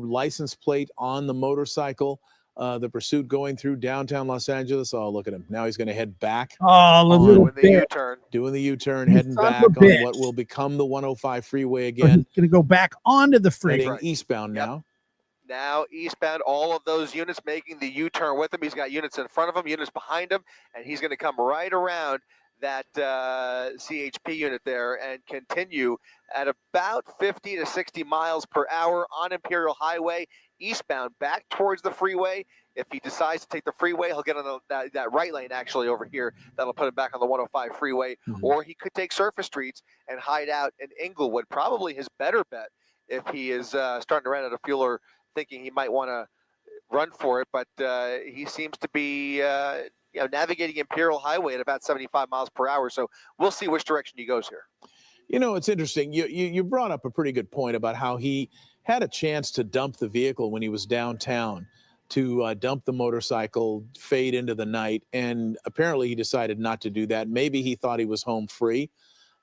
license plate on the motorcycle. The pursuit going through downtown Los Angeles. Oh, look at him. Now he's going to head back. Oh, doing the U-turn. Doing the U-turn, heading back on what will become the 105 freeway again. He's going to go back onto the freeway. Heading eastbound now. Now eastbound, all of those units making the U-turn with him. He's got units in front of him, units behind him, and he's going to come right around that CHP unit there and continue at about 50 to 60 miles per hour on Imperial Highway, eastbound, back towards the freeway. If he decides to take the freeway, he'll get on that right lane actually over here. That'll put him back on the 105 freeway. Or he could take surface streets and hide out in Inglewood. Probably his better bet if he is starting to run out of fuel or thinking he might want to run for it, but he seems to be navigating Imperial Highway at about 75 miles per hour. So we'll see which direction he goes here. You know, it's interesting. You brought up a pretty good point about how he had a chance to dump the vehicle when he was downtown, to dump the motorcycle, fade into the night, and apparently he decided not to do that. Maybe he thought he was home free,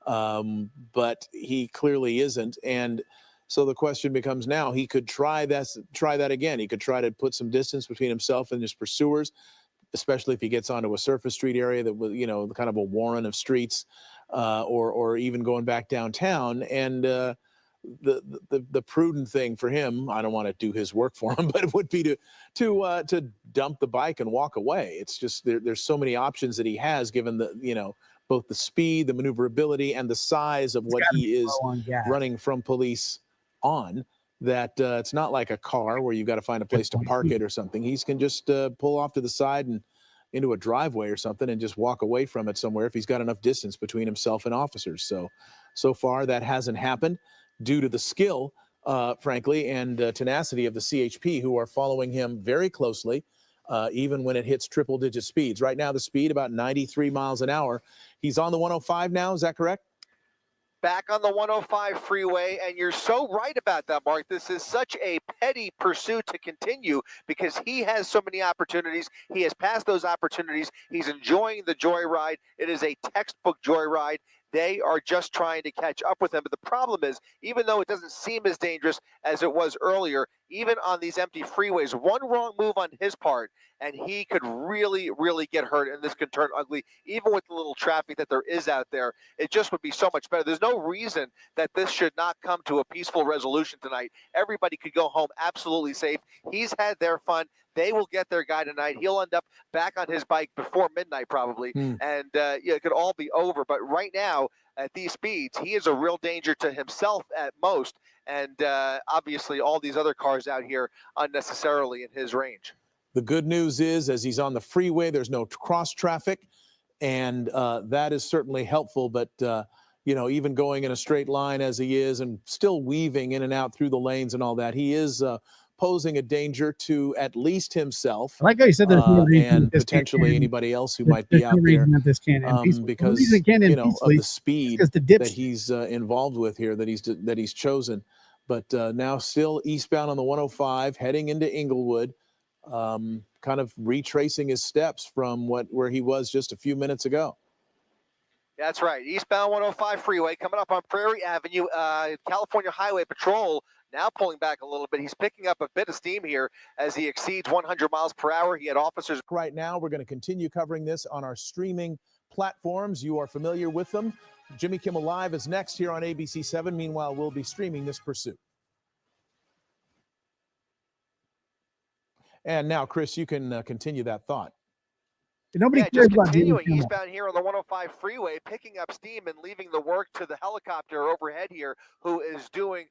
but he clearly isn't. And so the question becomes now, he could try that again. He could try to put some distance between himself and his pursuers, especially if he gets onto a surface street area that was, kind of a warren of streets, or even going back downtown. And the prudent thing for him, I don't want to do his work for him, but it would be to dump the bike and walk away. It's just there's so many options that he has, given both the speed, the maneuverability, and the size of what he is running from police on, that it's not like a car where you've got to find a place to park it or something. He can just pull off to the side and into a driveway or something and just walk away from it somewhere if he's got enough distance between himself and officers. So far that hasn't happened due to the skill, frankly, and tenacity of the CHP, who are following him very closely, even when it hits triple-digit speeds. Right now, the speed about 93 miles an hour. He's on the 105 now. Is that correct? Back on the 105 freeway, and you're so right about that, Mark. This is such a petty pursuit to continue because he has so many opportunities. He has passed those opportunities. He's enjoying the joyride. It is a textbook joyride. They are just trying to catch up with him. But the problem is, even though it doesn't seem as dangerous as it was earlier, even on these empty freeways, one wrong move on his part, and he could really, really get hurt, and this could turn ugly. Even with the little traffic that there is out there, it just would be so much better. There's no reason that this should not come to a peaceful resolution tonight. Everybody could go home absolutely safe. He's had their fun. They will get their guy tonight. He'll end up back on his bike before midnight probably, and it could all be over. But right now, at these speeds, he is a real danger to himself at most, and obviously all these other cars out here unnecessarily in his range. The good news is, as he's on the freeway, there's no cross traffic, and that is certainly helpful. But even going in a straight line as he is, and still weaving in and out through the lanes and all that, he is posing a danger to at least himself. Like I said, there's no reason and potentially anybody else who might be out there, because of the speed that he's involved with here, that he's chosen. But now still eastbound on the 105, heading into Inglewood, kind of retracing his steps from where he was just a few minutes ago. That's right. Eastbound 105 freeway coming up on Prairie Avenue. California Highway Patrol now pulling back a little bit. He's picking up a bit of steam here as he exceeds 100 miles per hour. He had officers. Right now, we're going to continue covering this on our streaming platforms. You are familiar with them. Jimmy Kimmel Live is next here on ABC7. Meanwhile, we'll be streaming this pursuit. And now, Chris, you can continue that thought. Nobody Yeah, cares just about Jimmy continuing Kimmel. eastbound here on the 105 freeway, picking up steam and leaving the work to the helicopter overhead here, who is doing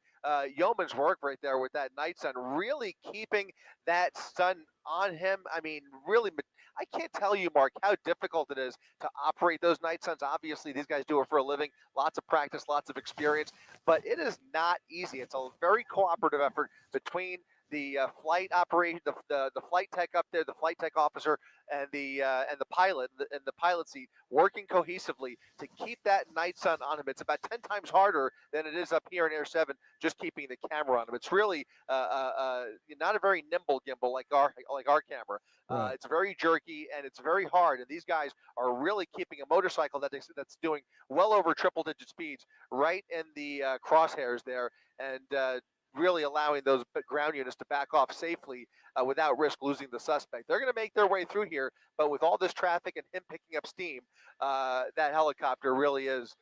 yeoman's work right there with that night sun, really keeping that sun on him. I mean, really, I can't tell you, Mark, how difficult it is to operate those night suns. Obviously, these guys do it for a living, lots of practice, lots of experience, but it is not easy. It's a very cooperative effort between the flight operation, the flight tech up there, the flight tech officer, and the pilot in the pilot seat, working cohesively to keep that night sun on him. It's about 10 times harder than it is up here in Air 7, just keeping the camera on him. It's really not a very nimble gimbal like our camera. Right. It's very jerky and it's very hard. And these guys are really keeping a motorcycle that's doing well over triple-digit speeds right in the crosshairs there, and really allowing those ground units to back off safely without risk losing the suspect. They're going to make their way through here, but with all this traffic and him picking up steam, that helicopter really is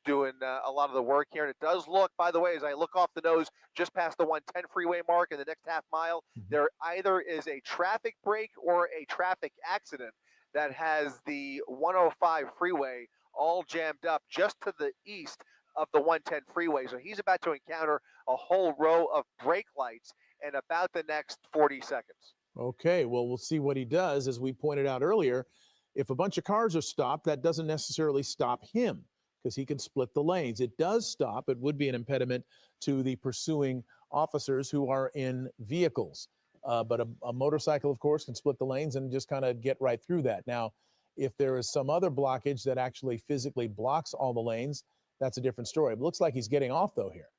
doing a lot of the work here. And it does look, by the way, as I look off the nose just past the 110 freeway mark in the next half mile, there either is a traffic break or a traffic accident that has the 105 freeway all jammed up just to the east of the 110 freeway. So he's about to encounter a whole row of brake lights in about the next 40 seconds. Okay, well, we'll see what he does. As we pointed out earlier, if a bunch of cars are stopped, that doesn't necessarily stop him because he can split the lanes. It does stop. It would be an impediment to the pursuing officers who are in vehicles. But a motorcycle, of course, can split the lanes and just kind of get right through that. Now, if there is some other blockage that actually physically blocks all the lanes, that's a different story. It looks like he's getting off, though, here.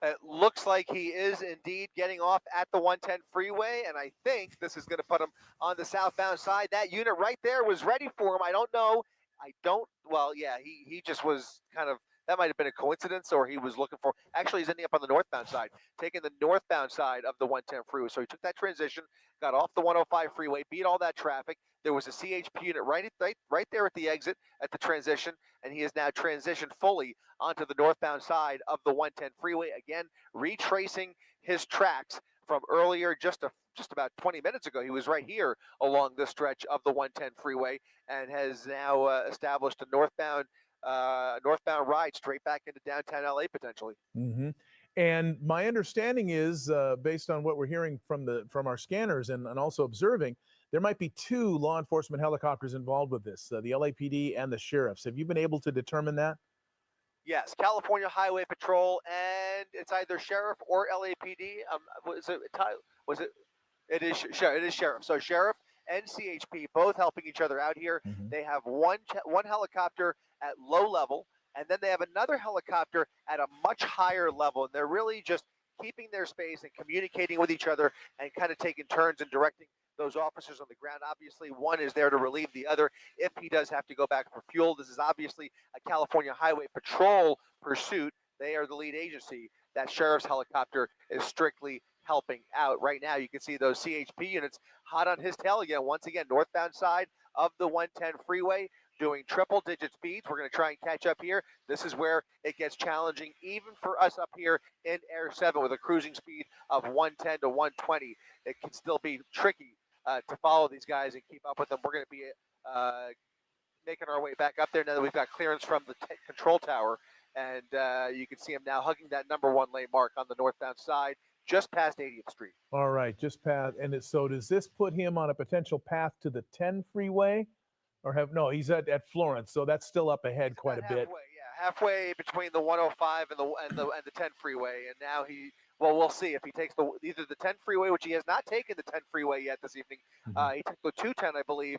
It looks like he is indeed getting off at the 110 freeway, and I think this is going to put him on the southbound side. That unit right there was ready for him. I don't know. Well, yeah, he just was kind of, that might have been a coincidence, or he was looking for, actually he's ending up on the northbound side, taking the northbound side of the 110 freeway. So he took that transition, got off the 105 freeway, beat all that traffic. There was a CHP unit right there at the exit at the transition, and he has now transitioned fully onto the northbound side of the 110 freeway. Again, retracing his tracks from earlier, just about 20 minutes ago. He was right here along this stretch of the 110 freeway and has now established a northbound ride straight back into downtown LA potentially. Mm-hmm. And my understanding is, based on what we're hearing from our scanners and also observing, there might be 2 law enforcement helicopters involved with this, the LAPD and the sheriffs. Have you been able to determine that? Yes, California Highway Patrol, and it's either sheriff or LAPD. It is sheriff. So sheriff and CHP both helping each other out here. Mm-hmm. They have one helicopter at low level, and then they have another helicopter at a much higher level, and they're really just keeping their space and communicating with each other and kind of taking turns and directing those officers on the ground. Obviously, one is there to relieve the other if he does have to go back for fuel. This is obviously a California Highway Patrol pursuit. They are the lead agency. That sheriff's helicopter is strictly helping out. Right now, you can see those CHP units hot on his tail again. Once again, northbound side of the 110 freeway, doing triple-digit speeds. We're going to try and catch up here. This is where it gets challenging, even for us up here in Air 7 with a cruising speed of 110 to 120. It can still be tricky to follow these guys and keep up with them. We're going to be making our way back up there now that we've got clearance from the control tower. And you can see him now hugging that number 1 lane mark on the northbound side, just past 80th Street. All right, just past. And so does this put him on a potential path to the 10 freeway? Or he's at Florence, so that's still up ahead quite a bit. Halfway between the 105 and the 10 freeway. And now we'll see if he takes either the 10 freeway, which he has not taken the 10 freeway yet this evening. Mm-hmm. He took the 210, I believe,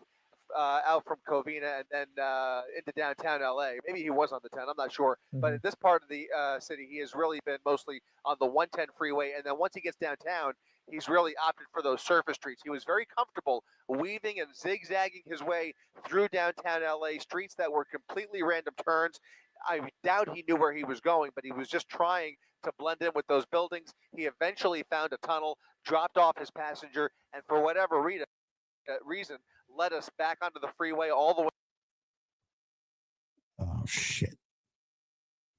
out from Covina and then into downtown LA. Maybe he was on the 10, I'm not sure. Mm-hmm. But in this part of the city, he has really been mostly on the 110 freeway. And then once he gets downtown, he's really opted for those surface streets. He was very comfortable weaving and zigzagging his way through downtown LA, streets that were completely random turns. I doubt he knew where he was going, but he was just trying to blend in with those buildings. He eventually found a tunnel, dropped off his passenger, and for whatever reason, led us back onto the freeway all the way. Oh shit.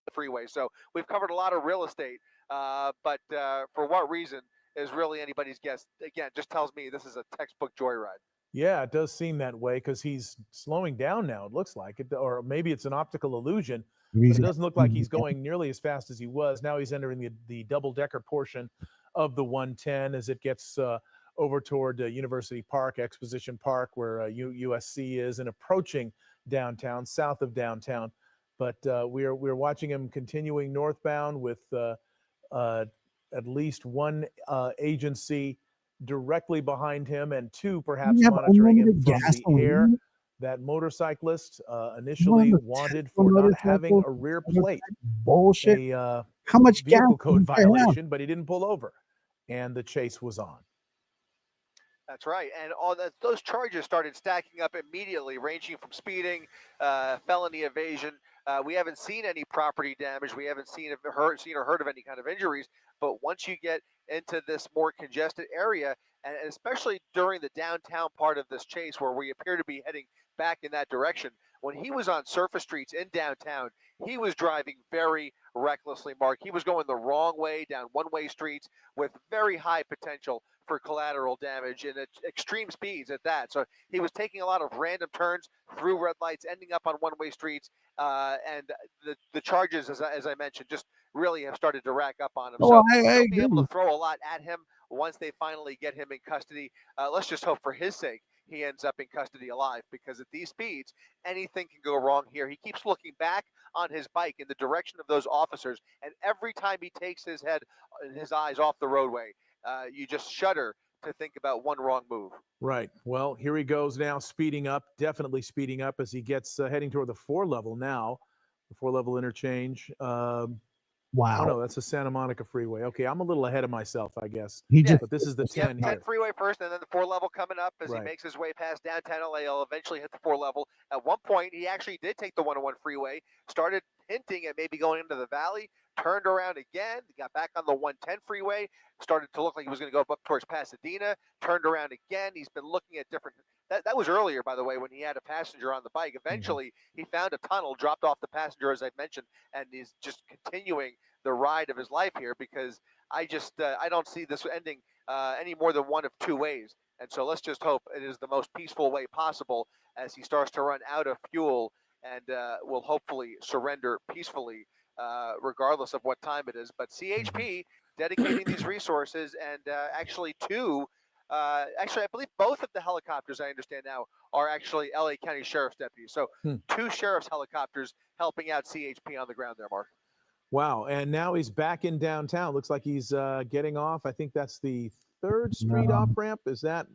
The freeway. So we've covered a lot of real estate, but for what reason is really anybody's guess. Again, just tells me this is a textbook joyride. Yeah, it does seem that way because he's slowing down now. It looks like it, or maybe it's an optical illusion. But it doesn't look like he's going nearly as fast as he was. Now he's entering the double-decker portion of the 110 as it gets over toward University Park, Exposition Park, where USC is, and approaching downtown, south of downtown. But we're watching him continuing northbound with at least one agency directly behind him and two perhaps monitoring him from the air. That motorcyclist initially wanted for not having a rear plate. Bullshit. How much vehicle code violation, but he didn't pull over, and the chase was on. That's right, and all those charges started stacking up immediately, ranging from speeding, felony evasion. We haven't seen any property damage. We haven't seen or heard of any kind of injuries. But once you get into this more congested area, and especially during the downtown part of this chase, where we appear to be heading back in that direction, when he was on surface streets in downtown, he was driving very recklessly, Mark. He was going the wrong way down one-way streets with very high potential for collateral damage and at extreme speeds at that. So he was taking a lot of random turns through red lights, ending up on one-way streets, and the charges, as I mentioned, just really have started to rack up on him. So they'll be able to throw a lot at him once they finally get him in custody. Let's just hope for his sake he ends up in custody alive, because at these speeds, anything can go wrong here. He keeps looking back on his bike in the direction of those officers, and every time he takes his head and his eyes off the roadway, you just shudder to think about one wrong move. Right. Well, here he goes now, speeding up, definitely speeding up as he gets heading toward the 4-level now, the 4-level interchange. Wow. Oh, no, that's the Santa Monica freeway. Okay, I'm a little ahead of myself, I guess. But this is the 10 here. 10 freeway first, and then the 4-level coming up as he makes his way past downtown LA. He'll eventually hit the 4-level. At one point, he actually did take the 101 freeway, started hinting at maybe going into the valley, turned around again, got back on the 110 freeway, started to look like he was going to go up towards Pasadena, turned around again. He's been looking at different... That was earlier, by the way, when he had a passenger on the bike. Eventually, he found a tunnel, dropped off the passenger, as I mentioned, and he's just continuing the ride of his life here, because I don't see this ending any more than one of two ways. And so let's just hope it is the most peaceful way possible as he starts to run out of fuel and will hopefully surrender peacefully, regardless of what time it is. But CHP dedicating these resources, and actually I believe both of the helicopters, I understand now, are actually LA County Sheriff's deputies. So 2 sheriff's helicopters helping out CHP on the ground there, Mark. Wow. And now he's back in downtown. Looks like he's getting off. I think that's the 3rd Street off ramp. Is that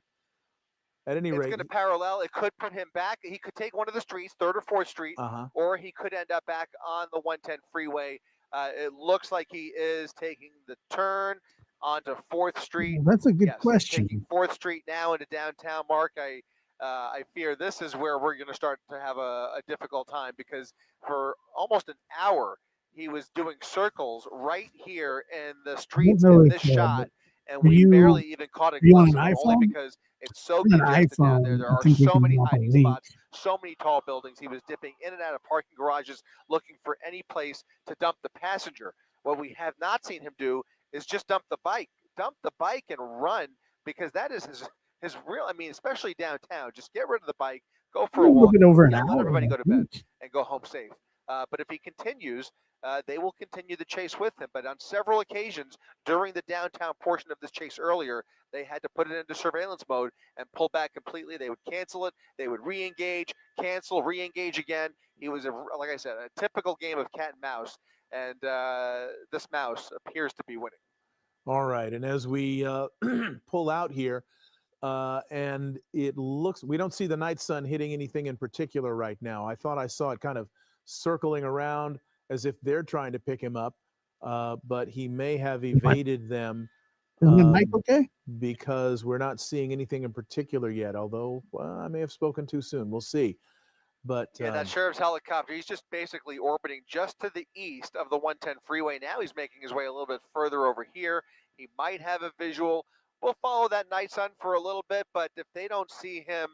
at any rate? It's going to parallel. It could put him back. He could take one of the streets, 3rd or 4th Street, or he could end up back on the 110 freeway. It looks like he is taking the turn onto 4th Street. That's a good question. Taking 4th Street now into downtown, Mark. I fear this is where we're going to start to have a difficult time, because for almost an hour, he was doing circles right here in the streets in this shot, and we barely even caught a glimpse of it, only because it's so congested down there. There are so many hiding spots, so many tall buildings. He was dipping in and out of parking garages, looking for any place to dump the passenger. What we have not seen him do is just dump the bike and run, because that is his real, I mean, especially downtown, just get rid of the bike, go for a walk, let everybody go to bed and go home safe. But if he continues, they will continue the chase with him. But on several occasions during the downtown portion of this chase earlier, they had to put it into surveillance mode and pull back completely. They would cancel it. They would re-engage, cancel, re-engage again. He was, like I said, a typical game of cat and mouse. And this mouse appears to be winning. All right. And as we pull out here, and it looks, we don't see the night sun hitting anything in particular right now. I thought I saw it kind of circling around as if they're trying to pick him up, but he may have evaded them Is the mic okay? because we're not seeing anything in particular yet, although well, I may have spoken too soon. We'll see. But Yeah, that sheriff's helicopter, he's just basically orbiting just to the east of the 110 freeway. Now he's making his way a little bit further over here. He might have a visual. We'll follow that night sun for a little bit, but if they don't see him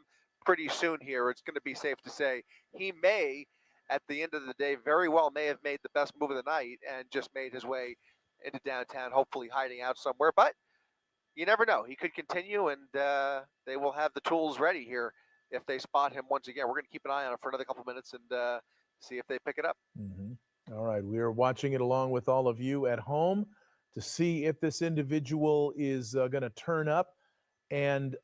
pretty soon here, it's going to be safe to say he may, at the end of the day, very well may have made the best move of the night and just made his way into downtown, hopefully hiding out somewhere. But you never know. He could continue, and they will have the tools ready here if they spot him once again. We're going to keep an eye on it for another couple minutes and see if they pick it up. All right, we are watching it along with all of you at home to see if this individual is going to turn up. And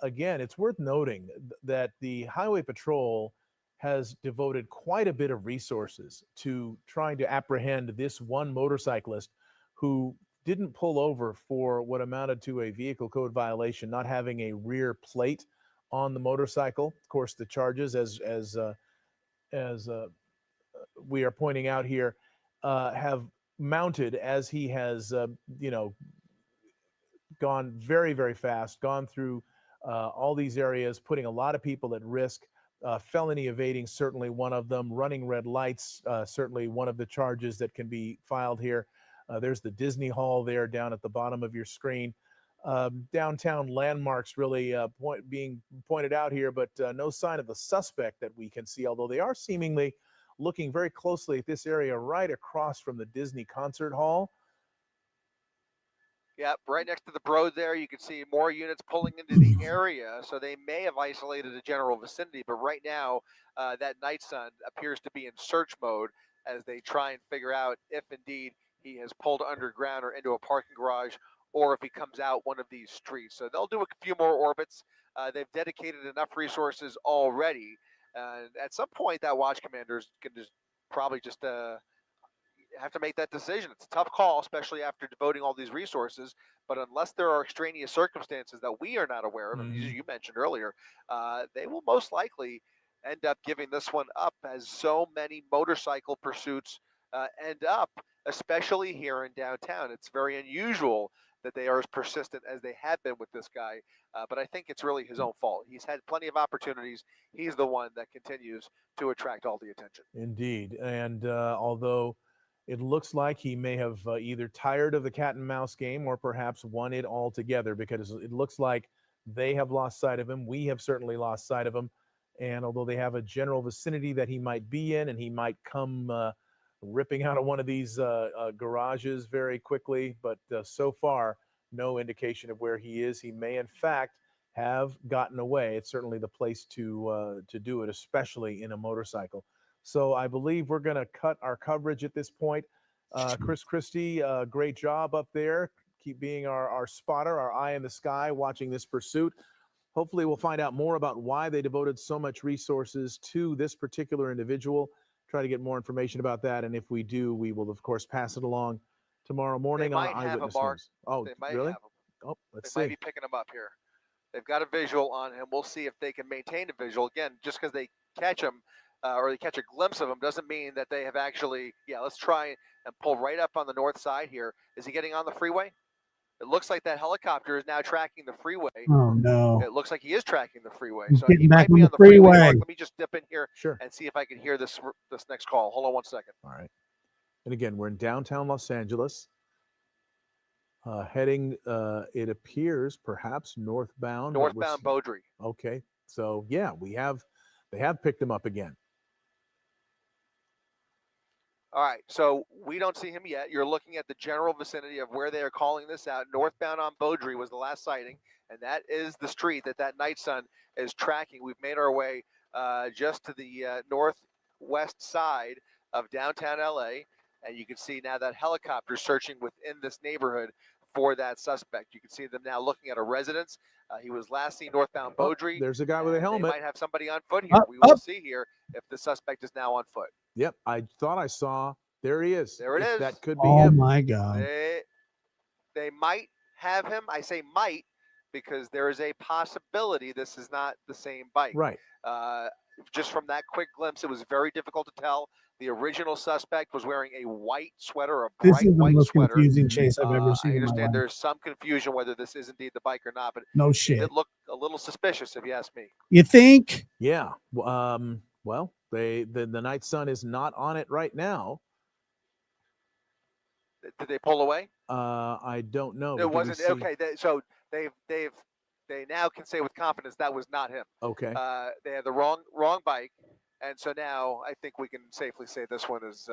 again, it's worth noting that the Highway Patrol has devoted quite a bit of resources to trying to apprehend this one motorcyclist who didn't pull over for what amounted to a vehicle code violation, not having a rear plate on the motorcycle. Of course, the charges, as we are pointing out here, have mounted as he has, gone very, very fast, gone through all these areas, putting a lot of people at risk. Felony evading, certainly one of them. Running red lights, certainly one of the charges that can be filed here. There's the Disney Hall there down at the bottom of your screen. Downtown landmarks really being pointed out here, but no sign of the suspect that we can see, although they are seemingly looking very closely at this area right across from the Disney Concert Hall. Yep, right next to the Broad there, you can see more units pulling into the area, so they may have isolated the general vicinity, but right now, that night sun appears to be in search mode as they try and figure out if indeed he has pulled underground or into a parking garage, or if he comes out one of these streets. So they'll do a few more orbits. They've dedicated enough resources already. At some point, that watch commander can probably just have to make that decision. It's a tough call, especially after devoting all these resources. But unless there are extraneous circumstances that we are not aware of, and as you mentioned earlier, they will most likely end up giving this one up, as so many motorcycle pursuits end up, especially here in downtown. It's very unusual that they are as persistent as they have been with this guy. But I think it's really his own fault. He's had plenty of opportunities. He's the one that continues to attract all the attention. Indeed. And although it looks like he may have either tired of the cat and mouse game or perhaps won it altogether, because it looks like they have lost sight of him. We have certainly lost sight of him. And although they have a general vicinity that he might be in, and he might come ripping out of one of these garages very quickly, but so far, no indication of where he is. He may, in fact, have gotten away. It's certainly the place to do it, especially in a motorcycle. So I believe we're going to cut our coverage at this point. Chris Christie, great job up there. Keep being our spotter, our eye in the sky, watching this pursuit. Hopefully we'll find out more about why they devoted so much resources to this particular individual. Try to get more information about that. And if we do, we will, of course, pass it along tomorrow morning on Eyewitness News. Oh, they might really? Have him. Oh, let's they see. Might be picking him up here. They've got a visual on him. We'll see if they can maintain a visual. Again, just because they catch him or they catch a glimpse of him doesn't mean that they have actually, let's try and pull right up on the north side here. Is he getting on the freeway? It looks like that helicopter is now tracking the freeway. Oh, no. It looks like he is tracking the freeway. He's So he getting might back be on on the the freeway. freeway. Mark, let me just dip in here and see if I can hear this next call. Hold on one second. All right. And again, we're in downtown Los Angeles. Heading, it appears, perhaps northbound. Northbound Beaudry. Okay. So, yeah, they have picked him up again. All right, so we don't see him yet. You're looking at the general vicinity of where they are calling this out. Northbound on Beaudry was the last sighting, and that is the street that night sun is tracking. We've made our way just to the northwest side of downtown LA, and you can see now that helicopter searching within this neighborhood for that suspect. You can see them now looking at a residence. He was last seen northbound Beaudry. There's a guy with a helmet. They might have somebody on foot here. We will see here if the suspect is now on foot. Yep, I thought I saw. There he is. There it is. That could be Oh, him. my God. They might have him. I say might because there is a possibility this is not the same bike. Right. Just from that quick glimpse, it was very difficult to tell. The original suspect was wearing a white sweater, a This bright is the white most sweater. confusing chase I've ever I seen in my understand life. there's some confusion whether this is indeed the bike or not, but No shit. it looked a little suspicious if you ask me. You think? Yeah. Well, the Night Sun is not on it right now. Did they pull away? I don't know. It wasn't okay. So they now can say with confidence that was not him. Okay. They had the wrong bike, and so now I think we can safely say this one is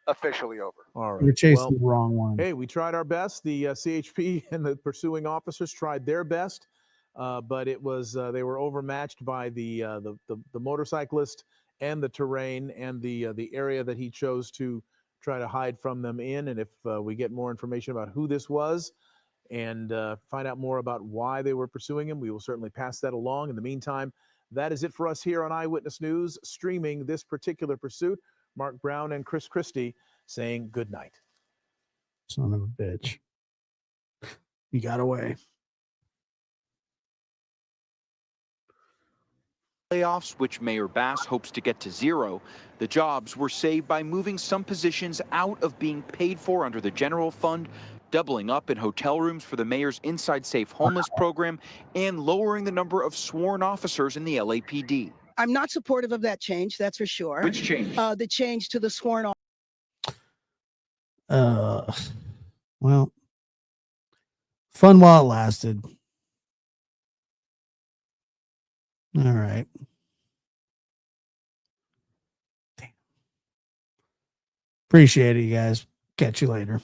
officially over. All right. You're chasing the wrong one. Hey, we tried our best. The CHP and the pursuing officers tried their best, but it was they were overmatched by the motorcyclist and the terrain and the area that he chose to try to hide from them in. And if we get more information about who this was and find out more about why they were pursuing him, we will certainly pass that along. In the meantime, that is it for us here on Eyewitness News, streaming this particular pursuit. Mark Brown and Chris Christie saying good night. Son of a bitch. You got away. Layoffs, which Mayor Bass hopes to get to zero. The jobs were saved by moving some positions out of being paid for under the general fund, doubling up in hotel rooms for the mayor's Inside Safe Homeless program, and lowering the number of sworn officers in the LAPD. I'm not supportive of that change, that's for sure. Which change? The change to the sworn Well, fun while it lasted. All right. Damn. Appreciate it, you guys. Catch you later.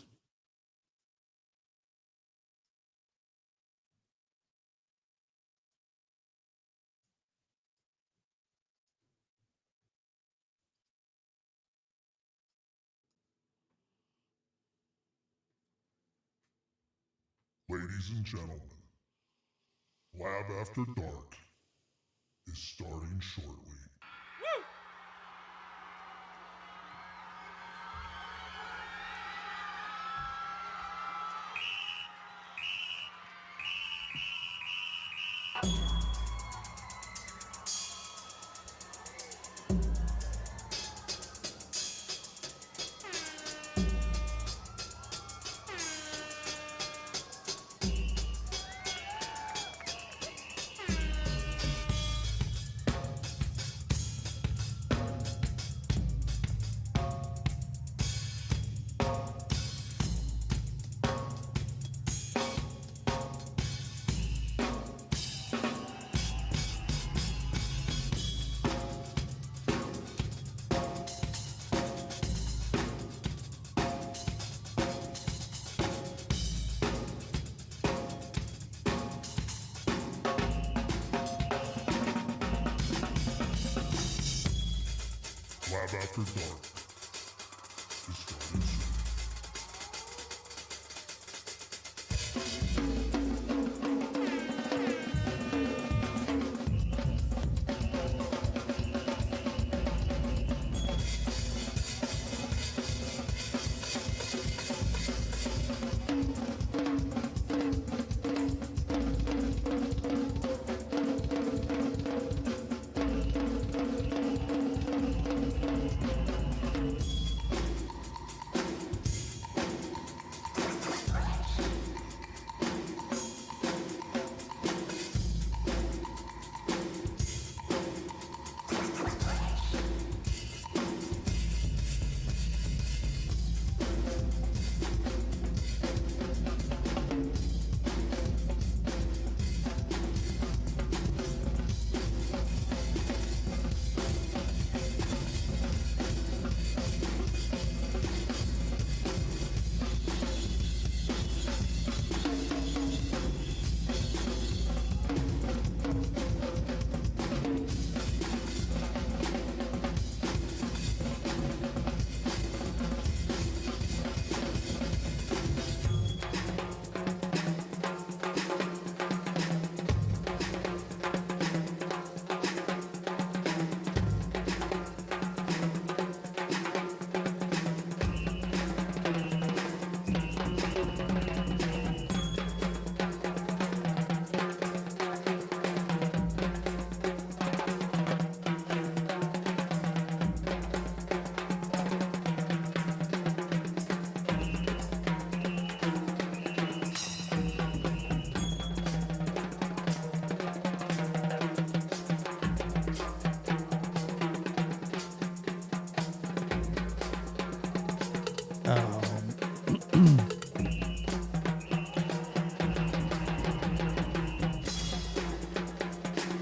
Ladies and gentlemen, Lab After Dark is starting shortly. Lab After Dark is starting soon.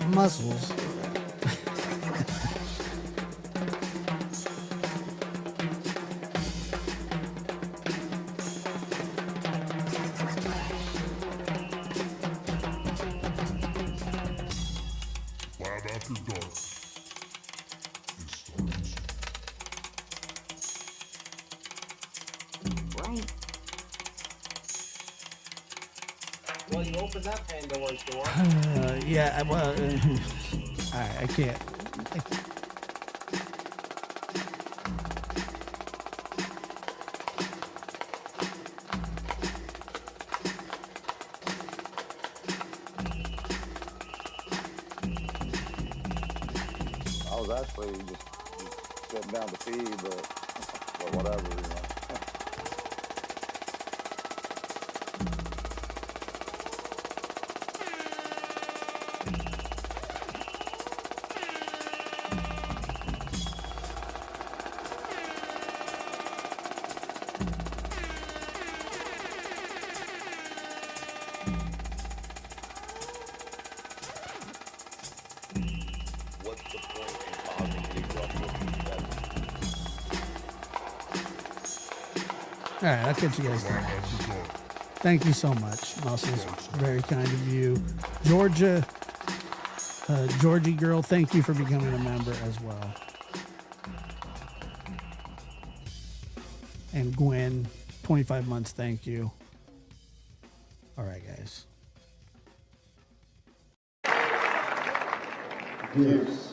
Muscles. Lab After Dark is starting soon. Right. Well, you opened that Pandora's door. Yeah, well, I can't. I was actually just sitting down to pee, but whatever, you know. What's the point in causing the eruption? All right, I'll catch you guys later. Thank you so much, Muscles. Very kind of you. Georgia, Georgie girl, thank you for becoming a member as well. And Gwen, 25 months, thank you. All right, guys. This